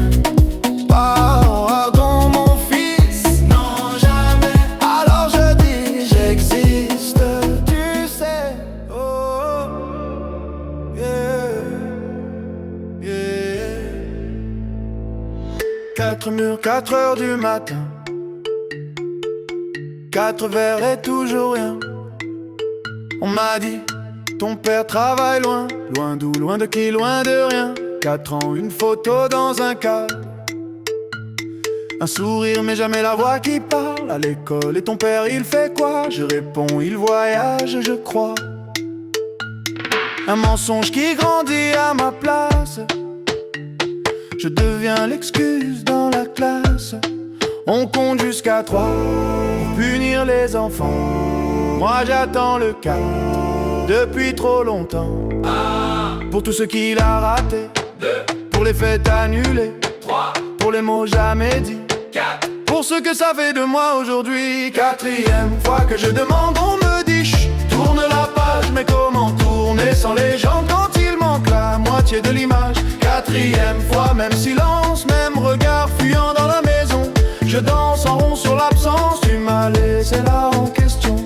Pardonne-moi. Quatre murs, 4 heures du matin. 4 verres et toujours rien. On m'a dit, ton père travaille loin. Loin d'où, loin de qui, loin de rien. 4 ans, une photo dans un cadre. Un sourire mais jamais la voix qui parle. À l'école, et ton père il fait quoi? Je réponds, il voyage, je crois. Un mensonge qui grandit à ma place. Je deviens l'excuse dans la classe. On compte jusqu'à 3 pour punir les enfants. Moi j'attends le 4 depuis trop longtemps. Pour tout ce qu'il a raté. 2, pour les fêtes annulées. 3, pour les mots jamais dits. 4, pour ce que ça fait de moi aujourd'hui. 4e fois que je demande, on me dit chut, tourne la page. Mais comment tourner sans les gens quand il manque la moitié de l'image? 4e fois, même silence, même regard fuyant dans la maison. Je danse en rond sur l'absence, tu m'as laissé là en question.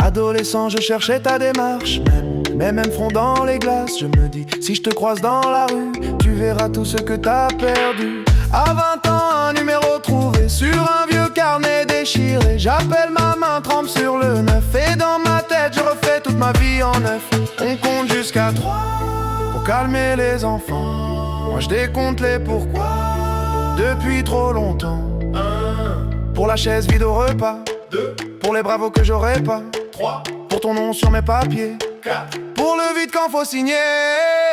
Adolescent, je cherchais ta démarche, même front dans les glaces. Je me dis, si je te croise dans la rue, tu verras tout ce que t'as perdu. À 20 ans, un numéro trouvé sur un vieux carnet déchiré. J'appelle ma main, trempe sur le 9. Et dans ma tête, je refais toute ma vie en neuf. On compte jusqu'à 3 pour calmer les enfants. Moi je décompte les pourquoi depuis trop longtemps. 1, pour la chaise vide au repas. 2, pour les bravos que j'aurais pas. 3, pour ton nom sur mes papiers. 4, pour le vide quand faut signer.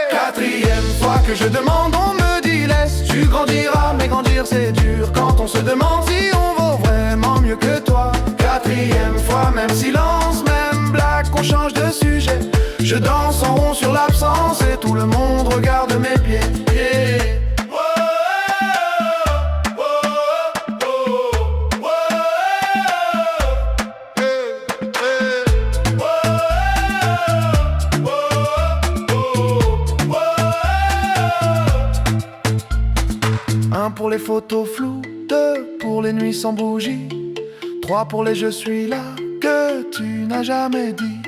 4e fois que je demande, on me dit laisse, tu grandiras. Mais grandir c'est dur quand on se demande si on vaut vraiment mieux que toi. 4e fois, même silence, même blague, qu'on change de sujet. Je danse en rond sur l'absence et tout le monde regarde mes pieds. Yeah. Pour les photos floues, 2 pour les nuits sans bougie, 3 pour les je suis là que tu n'as jamais dit.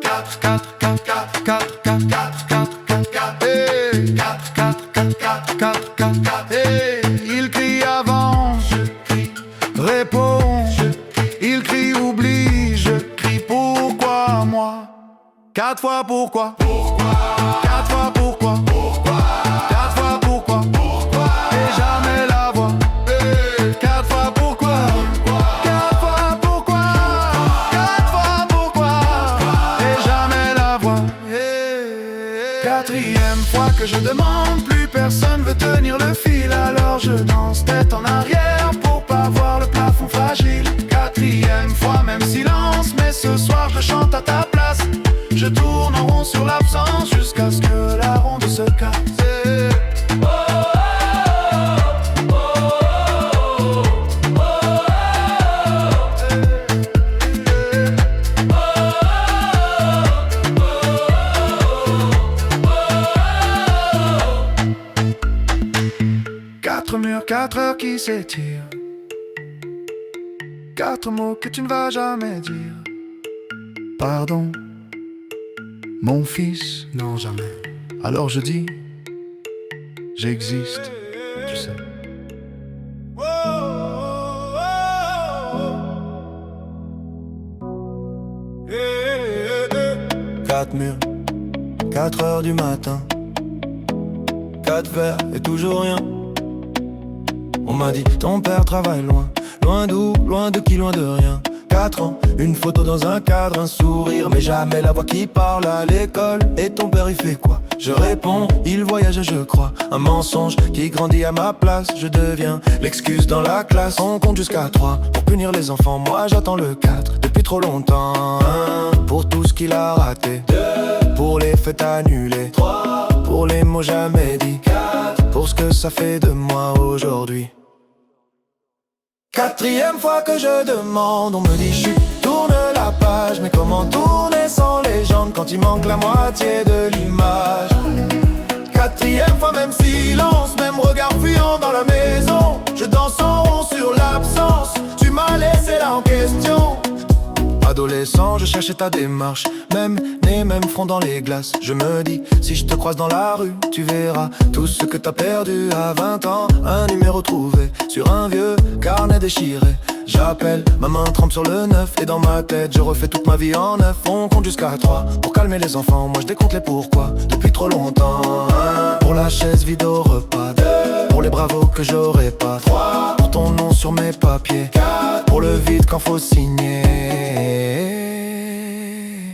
4, 4, 4, 4, 4, 4, 4, 4, 4, 4, hey. 4, 4, 4, 4, 4, 4, 4, hey. Il crie avance, je crie réponds, je crie. Il crie oublie, je crie pourquoi moi. 4 fois pourquoi, 4 fois pourquoi, 4 fois pourquoi. Que je demande, plus personne veut tenir le fil. Alors je danse tête en arrière pour pas voir le plafond fragile. 4e fois, même silence, mais ce soir je chante à ta place. Je tourne en rond sur l'absence jusqu'à ce que la ronde se casse. Murs, 4 heures qui s'étirent. 4 mots que tu ne vas jamais dire. Pardon, mon fils. Non, jamais. Alors je dis, j'existe, tu sais. 4 murs, 4 heures du matin. 4 verres et toujours rien. On m'a dit, ton père travaille loin. Loin d'où, loin de qui, loin de rien. 4 ans, une photo dans un cadre, un sourire, mais jamais la voix qui parle à l'école. Et ton père il fait quoi? Je réponds, il voyage je crois. Un mensonge qui grandit à ma place. Je deviens l'excuse dans la classe. On compte jusqu'à 3 pour punir les enfants. Moi j'attends le 4 depuis trop longtemps. 1 pour tout ce qu'il a raté. 2 pour les fêtes annulées. 3 pour les mots jamais dits. 4 pour ce que ça fait de moi aujourd'hui. 4e fois que je demande, on me dit chut, tourne la page. Mais comment tourner sans légende quand il manque la moitié de l'image? 4e fois, même silence, même regard fuyant dans la maison. Je danse en rond sur l'absence, tu m'as laissé là en question. Adolescent, je cherchais ta démarche, même nez, même front dans les glaces. Je me dis, si je te croise dans la rue, tu verras tout ce que t'as perdu à 20 ans. Un numéro trouvé sur un vieux carnet déchiré. J'appelle, ma main trempe sur le 9. Et dans ma tête, je refais toute ma vie en neuf. On compte jusqu'à 3 pour calmer les enfants. Moi je décompte les pourquoi, depuis trop longtemps. 1 pour la chaise vide au repas. 2 pour les bravos que j'aurais pas. 3 pour ton nom sur mes papiers. 4 pour le vide quand faut signer.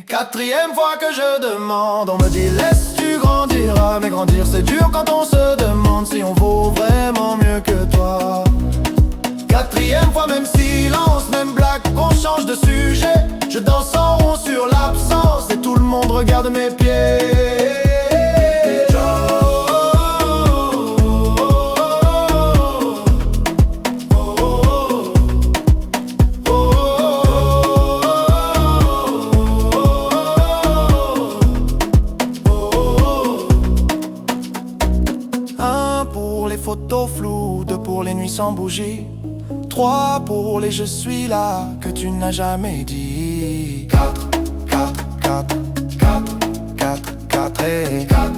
4e fois que je demande, on me dit laisse tu grandiras. Mais grandir c'est dur quand on se demande si on vaut vraiment mieux que toi. 4e fois même silence, même blague, on change de sujet. Je danse en rond sur l'absence et tout le monde regarde mes pieds. Photos floues, 2 pour les nuits sans bougie, 3 pour les je suis là que tu n'as jamais dit. 4, 4, 4, 4, 4, 4 et 4.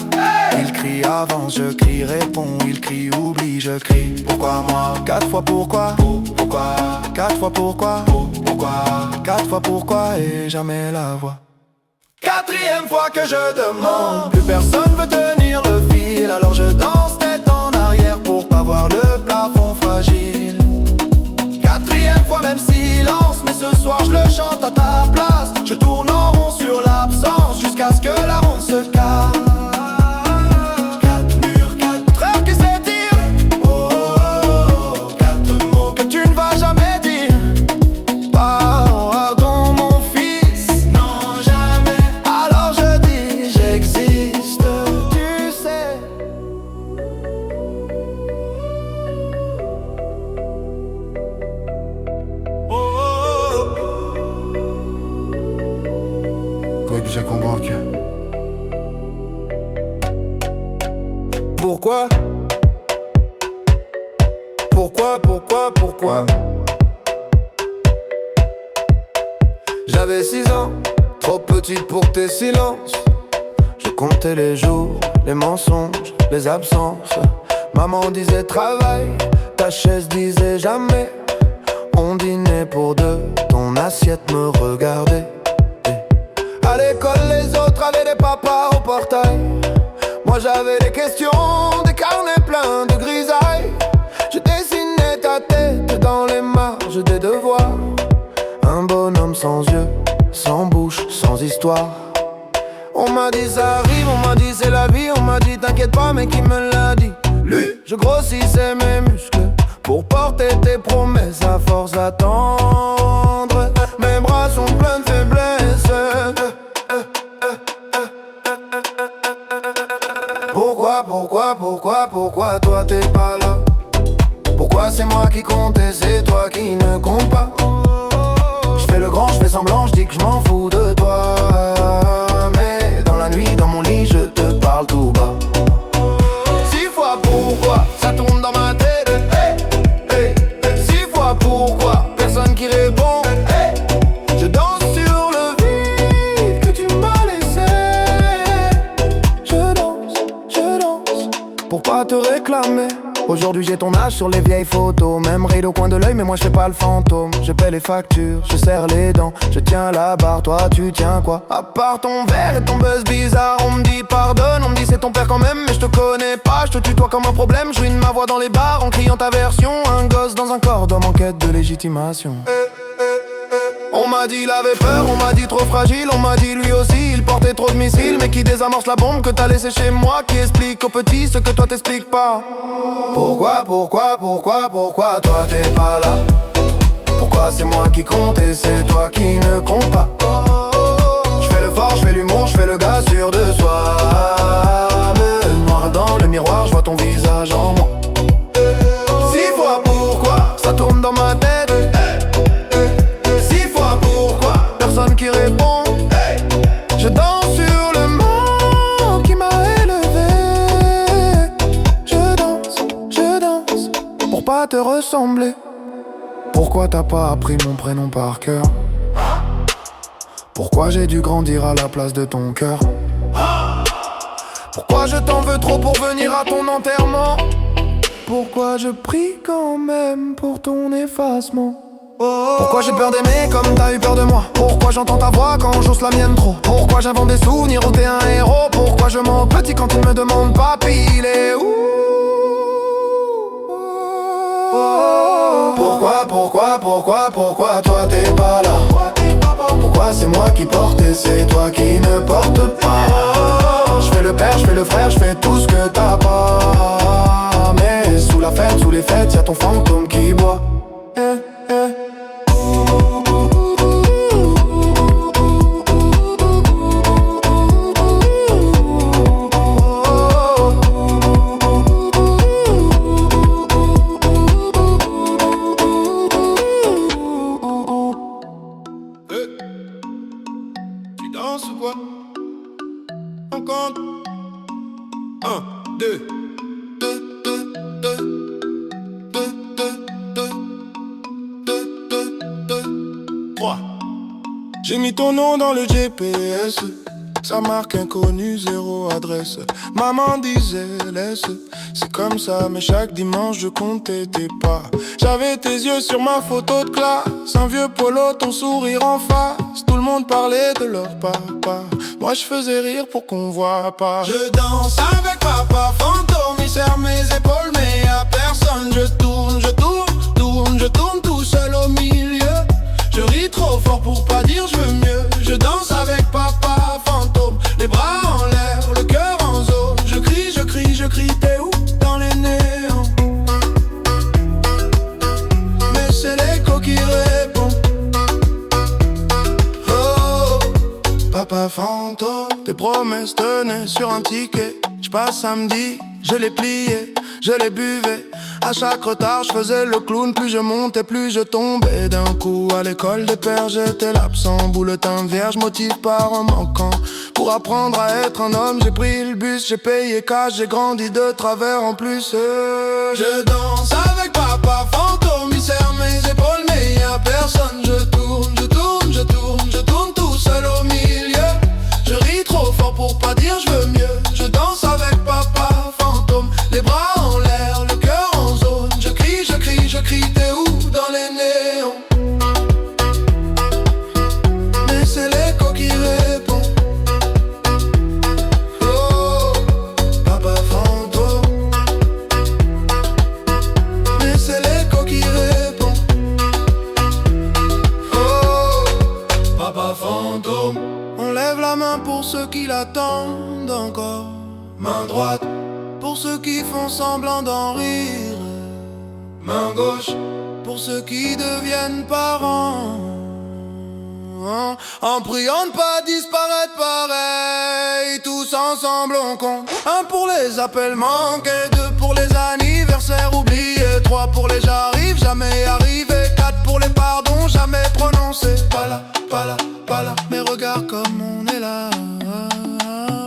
Il crie avance, je crie réponds, il crie oublie, je crie pourquoi moi. 4 fois pourquoi, pourquoi, 4 fois pourquoi, pourquoi, 4 fois pourquoi et jamais la voix. 4e fois que je demande, plus personne veut tenir le fil, alors je danse tête en arrière pour pas voir le plafond fragile. 4e fois même silence, mais ce soir je le chante à ta place. Je tourne en rond sur l'absence jusqu'à ce que la ronde se casse. 4 murs, 4 heures qui s'étirent. Oh, oh, oh, 4 mots que tu ne vas jamais dire. Pardon mon fils, non jamais. Alors je dis j'existe, tu sais. J'ai compris. Pourquoi? Pourquoi? J'avais 6 ans, trop petite pour tes silences. Je comptais les jours, les mensonges, les absences. Maman disait travail, ta chaise disait jamais. On dînait pour 2, ton assiette me regardait. À l'école, les autres avaient des papas au portail. Moi j'avais des questions, des carnets pleins de grisailles. Je dessinais ta tête dans les marges des devoirs. Un bonhomme sans yeux, sans bouche, sans histoire. On m'a dit ça arrive, on m'a dit c'est la vie. On m'a dit t'inquiète pas, mais qui me l'a dit? Lui. Je grossissais mes muscles pour porter tes promesses à force d'attendre. Mes bras sont pleins de faiblesse. Pourquoi toi t'es pas là? Pourquoi c'est moi qui compte et c'est toi qui ne compte pas? Je fais le grand, je fais semblant, je dis que je m'en fous de toi. Mais dans la nuit, dans mon lit, je te parle tout bas. 6 fois pourquoi, ça tourne dans ma tête. Hey, hey. 6 fois pourquoi, personne qui répond. Hey. Je danse sur le vide que tu m'as laissé. Je danse, pour pas te réclamer. Aujourd'hui j'ai ton âge sur les vieilles photos. Même ride au coin de l'œil mais moi je fais pas le fantôme. Je paie les factures, je serre les dents. Je tiens la barre, toi tu tiens quoi? À part ton verre et ton buzz bizarre. On me dit pardonne, on me dit c'est ton père quand même. Mais je te connais pas, je te tutoie comme un problème. Je ruine ma voix dans les bars en criant ta version. Un gosse dans un corps d'homme en quête de légitimation. On m'a dit il avait peur, on m'a dit trop fragile. On m'a dit lui aussi il portait trop de missiles. Mais qui désamorce la bombe que t'as laissée chez moi? Qui explique aux petits ce que toi t'expliques pas? Pourquoi toi t'es pas là? Pourquoi c'est moi qui compte et c'est toi qui ne compte pas? Je fais le fort, je fais l'humour, je fais le gars sûr de soi. Me noir dans le miroir, je vois ton visage en moi. 6 fois pourquoi, ça tourne dans ma tête. 6 fois pourquoi, personne qui répond. Je danse sur le mot qui m'a élevé. Je danse pour pas te ressembler. Pourquoi t'as pas appris mon prénom par cœur? Pourquoi j'ai dû grandir à la place de ton cœur? Pourquoi je t'en veux trop pour venir à ton enterrement? Pourquoi je prie quand même pour ton effacement? Pourquoi j'ai peur d'aimer comme t'as eu peur de moi? Pourquoi j'entends ta voix quand j'ose la mienne trop? Pourquoi j'invente des souvenirs où t'es un héros? Pourquoi je m'en petit quand il me demande papy, il est où? Pourquoi toi t'es pas là? Pourquoi c'est moi qui porte et c'est toi qui ne porte pas? Je fais le père, je fais le frère, je fais tout ce que t'as pas. Mais sous la fête, sous les fêtes, y'a ton fantôme qui boit. Tu danses ou quoi? On compte 1, 2, 2, 2, 2, 2, 2, 2, 3. J'ai mis ton nom dans le GPS, sa marque inconnue, zéro adresse. Maman disait laisse, c'est comme ça, mais chaque dimanche je comptais tes pas. J'avais tes yeux sur ma photo de classe, un vieux polo, ton sourire en face. Tout le monde parlait de leur papa, moi je faisais rire pour qu'on voit pas. Je danse avec papa fantôme, il serre mes épaules mais y'a personne. Je tourne, je tourne, tourne, je tourne tout seul au milieu. Je ris trop fort pour pas dire je veux mieux. Je danse avec papa fantôme, les bras en l'air, le cœur en zone. Je crie, je crie, je crie, t'es où? Dans les néons. Mais c'est l'écho qui répond. Oh, papa fantôme, tes promesses tenaient sur un ticket. J'passe samedi, je l'ai plié, je l'ai buvé. À chaque retard, je faisais le clown. Plus je montais, plus je tombais. D'un coup, à l'école des pères, j'étais l'absent. Bulletin vierge, motif par un manquant. Pour apprendre à être un homme, j'ai pris le bus, j'ai payé cash, j'ai grandi de travers en plus. Je danse avec papa fantôme, il serre mes épaules, mais y'a personne. Je tourne, je tourne, je tourne, je tourne tout seul au milieu. Je ris trop fort pour pas dire je veux mieux. Je danse avec papa fantôme, les bras en l'air, le cœur en zone. Je crie, je crie, je crie, t'es où? Dans les néons. Mais c'est l'écho qui répond. Oh, papa fantôme. Mais c'est l'écho qui répond. Oh, papa fantôme. On lève la main pour ceux qui l'attendent encore. Main droite pour ceux qui font semblant d'en rire. Main gauche pour ceux qui deviennent parents. En priant de pas disparaître pareil, tous ensemble on compte. 1 pour les appels manqués, 2 pour les anniversaires oubliés, 3 pour les j'arrive, jamais arrivé, 4 pour les pardons jamais prononcés. Pas là, pas là, pas là, mais regarde comme on est là.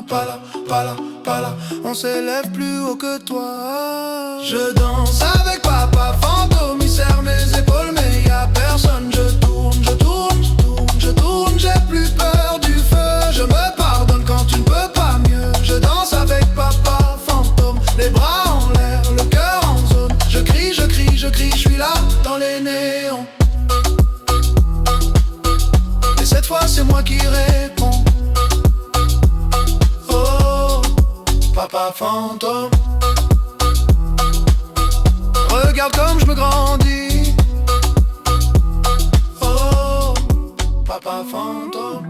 Pas là, pas là, pas là, on s'élève plus haut que toi. Je danse avec papa fantôme, il serre mes épaules mais y'a personne. Je tourne, je tourne, je tourne, je tourne, j'ai plus peur du feu. Je me pardonne quand tu ne peux pas mieux. Je danse avec papa fantôme, les bras en l'air, le cœur en zone. Je crie, je crie, je crie, je suis là dans les néons. Et cette fois c'est moi qui réponds. Oh, papa fantôme. Regarde comme je me grandis. Oh, papa fantôme.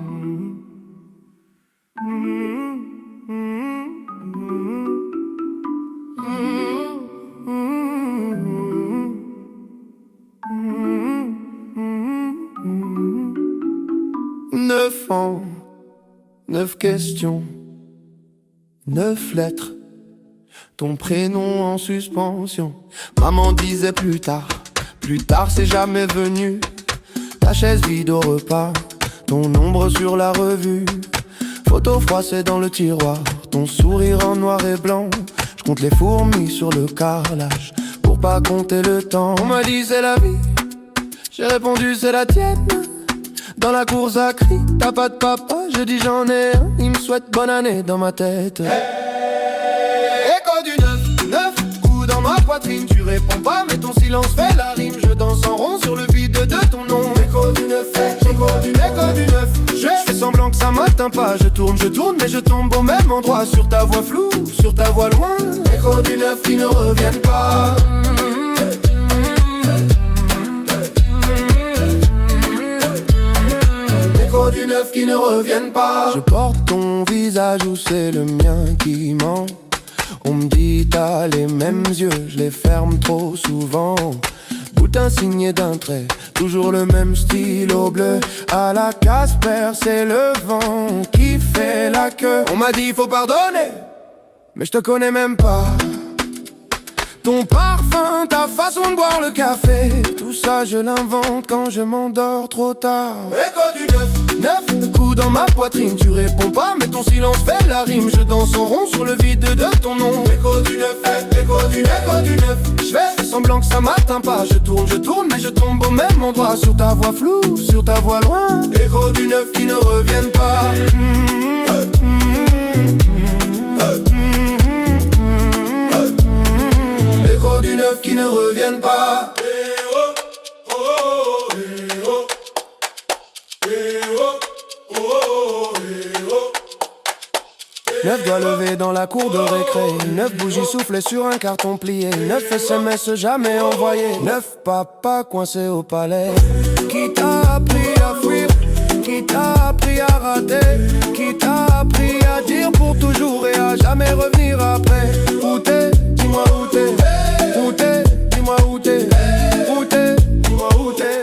9 ans, 9 questions, 9 lettres, ton prénom en suspension. Maman disait plus tard c'est jamais venu. Ta chaise vide au repas, ton ombre sur la revue. Photo froissée dans le tiroir, ton sourire en noir et blanc. Je compte les fourmis sur le carrelage pour pas compter le temps. On m'a dit c'est la vie, j'ai répondu c'est la tienne. Dans la cour ça crie, t'as pas de papa, je dis j'en ai un, il me souhaite bonne année dans ma tête. Écho du 9, coup dans ma poitrine, tu réponds pas mais ton silence fait la rime. Je danse en rond sur le vide de ton nom. Écho du 9, écho du 9. Je fais semblant que ça m'atteint pas, je tourne mais je tombe au même endroit. Sur ta voix floue, sur ta voix loin. Écho du 9 qui ne reviennent pas. Écho du 9 qui ne reviennent pas. Je porte ton visage ou c'est le mien qui ment. On me dit t'as les mêmes yeux, je les ferme trop souvent. Bout insigné d'un trait, toujours le même stylo bleu. À la Casper, c'est le vent qui fait la queue. On m'a dit faut pardonner, mais je te connais même pas. Ton parfum, ta façon de boire le café, tout ça je l'invente quand je m'endors trop tard. Écho du 9, coup dans ma poitrine, tu réponds pas mais ton silence fait la rime. Je danse en rond sur le vide de ton nom. Écho du 9, écho du 9. Je fais semblant que ça m'atteint pas, je tourne mais je tombe au même endroit. Sur ta voix floue, sur ta voix loin. Écho du 9 qui ne reviennent pas. Écho du 9 qui ne reviennent pas. Neuf doigts levés dans la cour de récré, 9 bougies soufflées sur un carton plié, 9 SMS jamais envoyés, 9 papas coincés au palais. Qui t'a appris à fuir, qui t'a appris à rater, qui t'a appris à dire pour toujours et à jamais revenir après. Où t'es, dis-moi où t'es, où t'es, dis-moi où t'es, où t'es, dis-moi où t'es.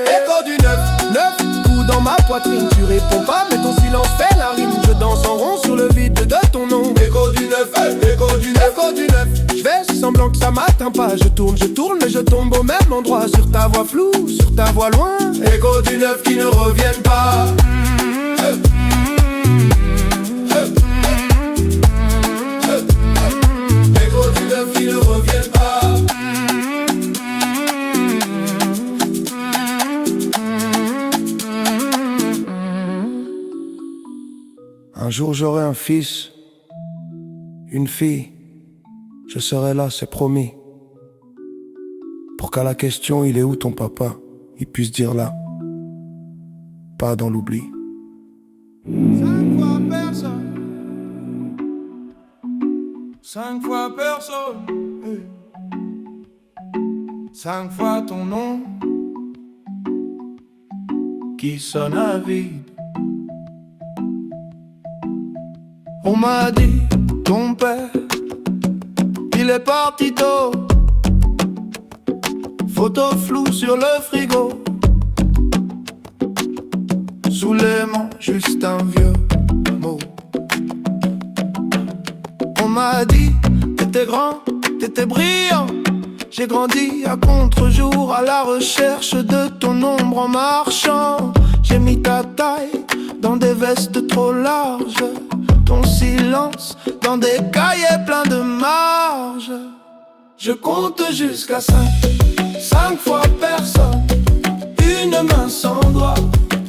Écho du 9, coup dans ma poitrine, tu réponds pas mais ton silence fait la rime. Je danse en rond sur le vide de ton nom. Écho du 9, écho du 9, écho du 9. Je fais semblant que ça m'atteint pas, je tourne mais je tombe au même endroit. Sur ta voix floue, sur ta voix loin. Écho du 9 qui ne reviennent pas. Écho du 9 qui ne reviennent pas. Un jour j'aurai un fils, une fille, je serai là, c'est promis. Pour qu'à la question il est où ton papa, il puisse dire là, pas dans l'oubli. 5 fois personne, 5 fois personne, 5 fois ton nom qui sonne à vide. On m'a dit, ton père, il est parti tôt. Photo floue sur le frigo. Sous l'aimant, juste un vieux mot. On m'a dit, t'étais grand, t'étais brillant. J'ai grandi à contre-jour, à la recherche de ton ombre en marchant. J'ai mis ta taille dans des vestes trop larges, ton silence dans des cahiers pleins de marge. Je compte jusqu'à 5, 5 fois personne, une main sans doigt.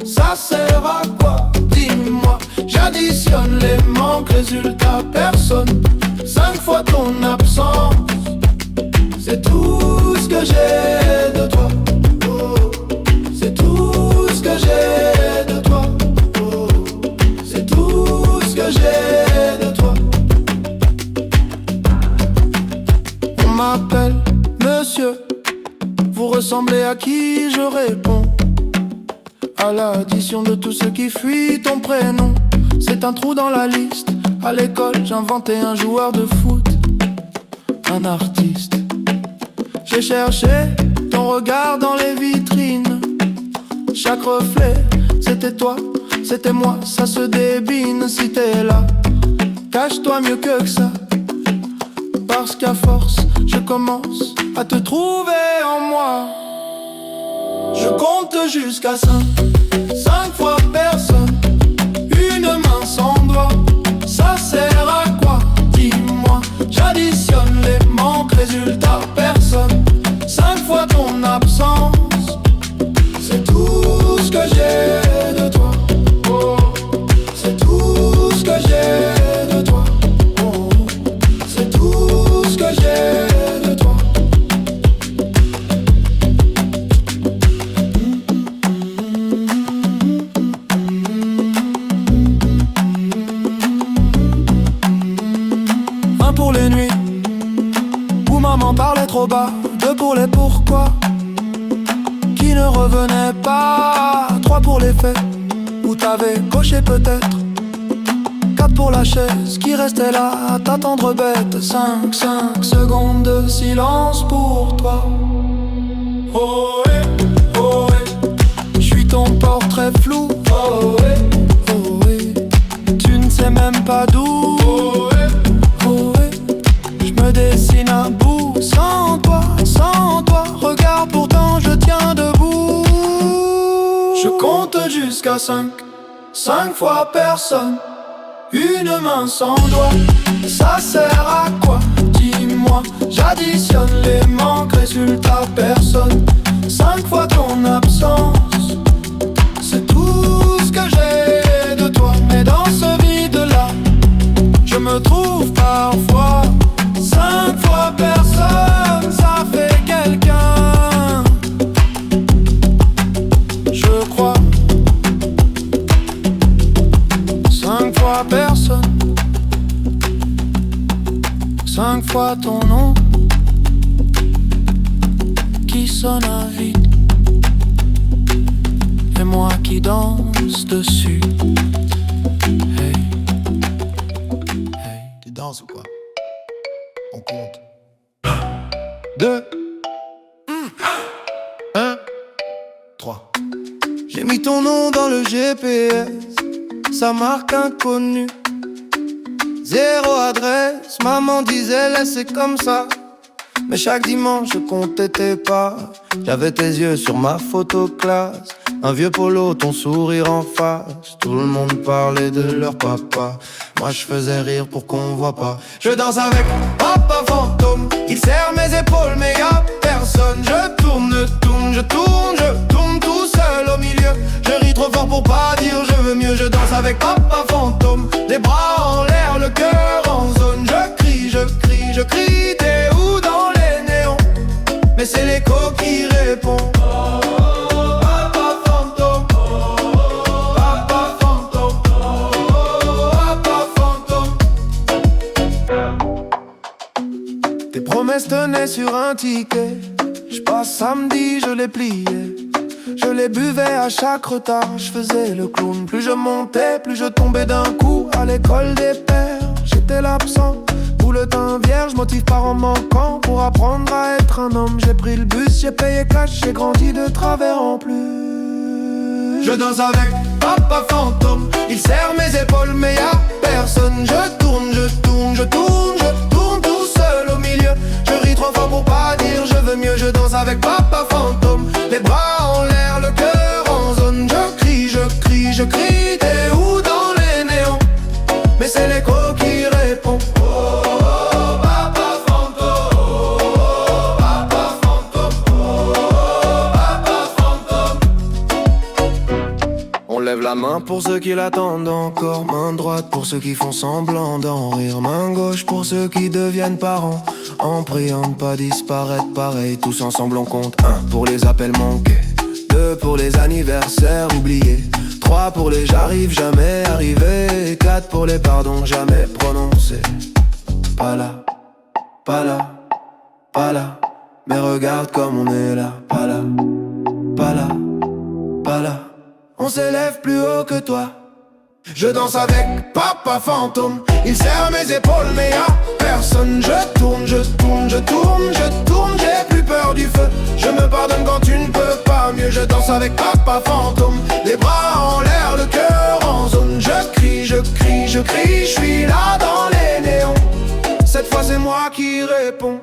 Ça sert à quoi? Dis-moi. J'additionne les manques, résultat personne. 5 fois ton absence, c'est tout ce que j'ai de toi. Oh, c'est tout ce que j'ai de toi. Oh, c'est tout ce que j'ai de toi. On m'appelle monsieur, vous ressemblez à qui? Je réponds à l'addition de tout ce qui fuit ton prénom. C'est un trou dans la liste. À l'école j'inventais un joueur de foot, un artiste. J'ai cherché ton regard dans les vitrines. Chaque reflet, c'était toi, c'était moi. Ça se débine si t'es là. Cache-toi mieux que ça, parce qu'à force, je commence à te trouver en moi. Je compte jusqu'à 5, 5 fois personne, une main sans doigt. Ça sert à quoi? Dis-moi. J'additionne les manques, résultat personne. 5 fois ton absence, c'est tout au bas, 2 pour les pourquoi qui ne revenaient pas, 3 pour les faits où t'avais coché peut-être, 4 pour la chaise qui restait là à t'attendre bête, 5 secondes de silence pour toi. Oh j'suis ton portrait flou. Oh tu ne sais même pas d'où. J'me dessine à bout sans toi, regarde pourtant je tiens debout. Je compte jusqu'à 5 fois personne, une main sans doigt. Ça sert à quoi? Dis-moi, j'additionne les manques, résultat personne. 5 fois ton absence, c'est tout ce que j'ai de toi. Mais dans ce vide-là, je me trouve parfois. 5 fois personne, ça fait quelqu'un, je crois. 5 fois personne, 5 fois ton nom qui sonne à vide, et moi qui danse dessus. Hey, hey. Tu danses ou quoi? On compte. 2, 1, 3. J'ai mis ton nom dans le GPS, sa marque inconnue. 0 adresse, maman disait laissez comme ça. Mais chaque dimanche je comptais tes pas. J'avais tes yeux sur ma photo classe, un vieux polo, ton sourire en face. Tout le monde parlait de leur papa, moi je faisais rire pour qu'on voit pas. Je danse avec papa fantôme, il serre mes épaules mais y'a personne. Je tourne tout seul au milieu. Je ris trop fort pour pas dire je veux mieux. Je danse avec papa fantôme, les bras en l'air, le cœur en zone. Je crie, t'es où dans les néons? Mais c'est l'écho qui répond. Papa fantôme, papa fantôme, papa fantôme. Tes promesses tenaient sur un ticket. J'passe samedi, je les pliais. Je les buvais à chaque retard, je faisais le clown. Plus je montais, plus je tombais d'un coup. À l'école des pères, j'étais l'absent. Tout le temps vierge, motive par en manquant. Pour apprendre à être un homme, j'ai pris le bus, j'ai payé cash, j'ai grandi de travers en plus. Je danse avec papa fantôme, il serre mes épaules mais y'a personne. Je tourne tout seul au milieu. Je ris trop fort pour pas dire je veux mieux. Je danse avec papa fantôme, les bras en l'air, le cœur en zone. Je crie, t'es où dans les néons? Mais c'est l'écho qui répond. On lève la main pour ceux qui l'attendent encore, main droite pour ceux qui font semblant d'en rire, main gauche pour ceux qui deviennent parents, en priant de pas disparaître pareil. Tous ensemble on compte. 1 pour les appels manqués, 2 pour les anniversaires oubliés, 3 pour les j'arrive jamais arrivé, 4 pour les pardons jamais prononcés. Pas là, pas là, pas là, mais regarde comme on est là. Pas là, pas là, pas là, on s'élève plus haut que toi. Je danse avec papa fantôme, il serre mes épaules mais y'a personne. Je tourne, j'ai plus peur du feu. Je me pardonne quand tu ne peux pas mieux. Je danse avec papa fantôme, les bras en l'air, le cœur en zone. Je crie, je suis là dans les néons. Cette fois c'est moi qui réponds.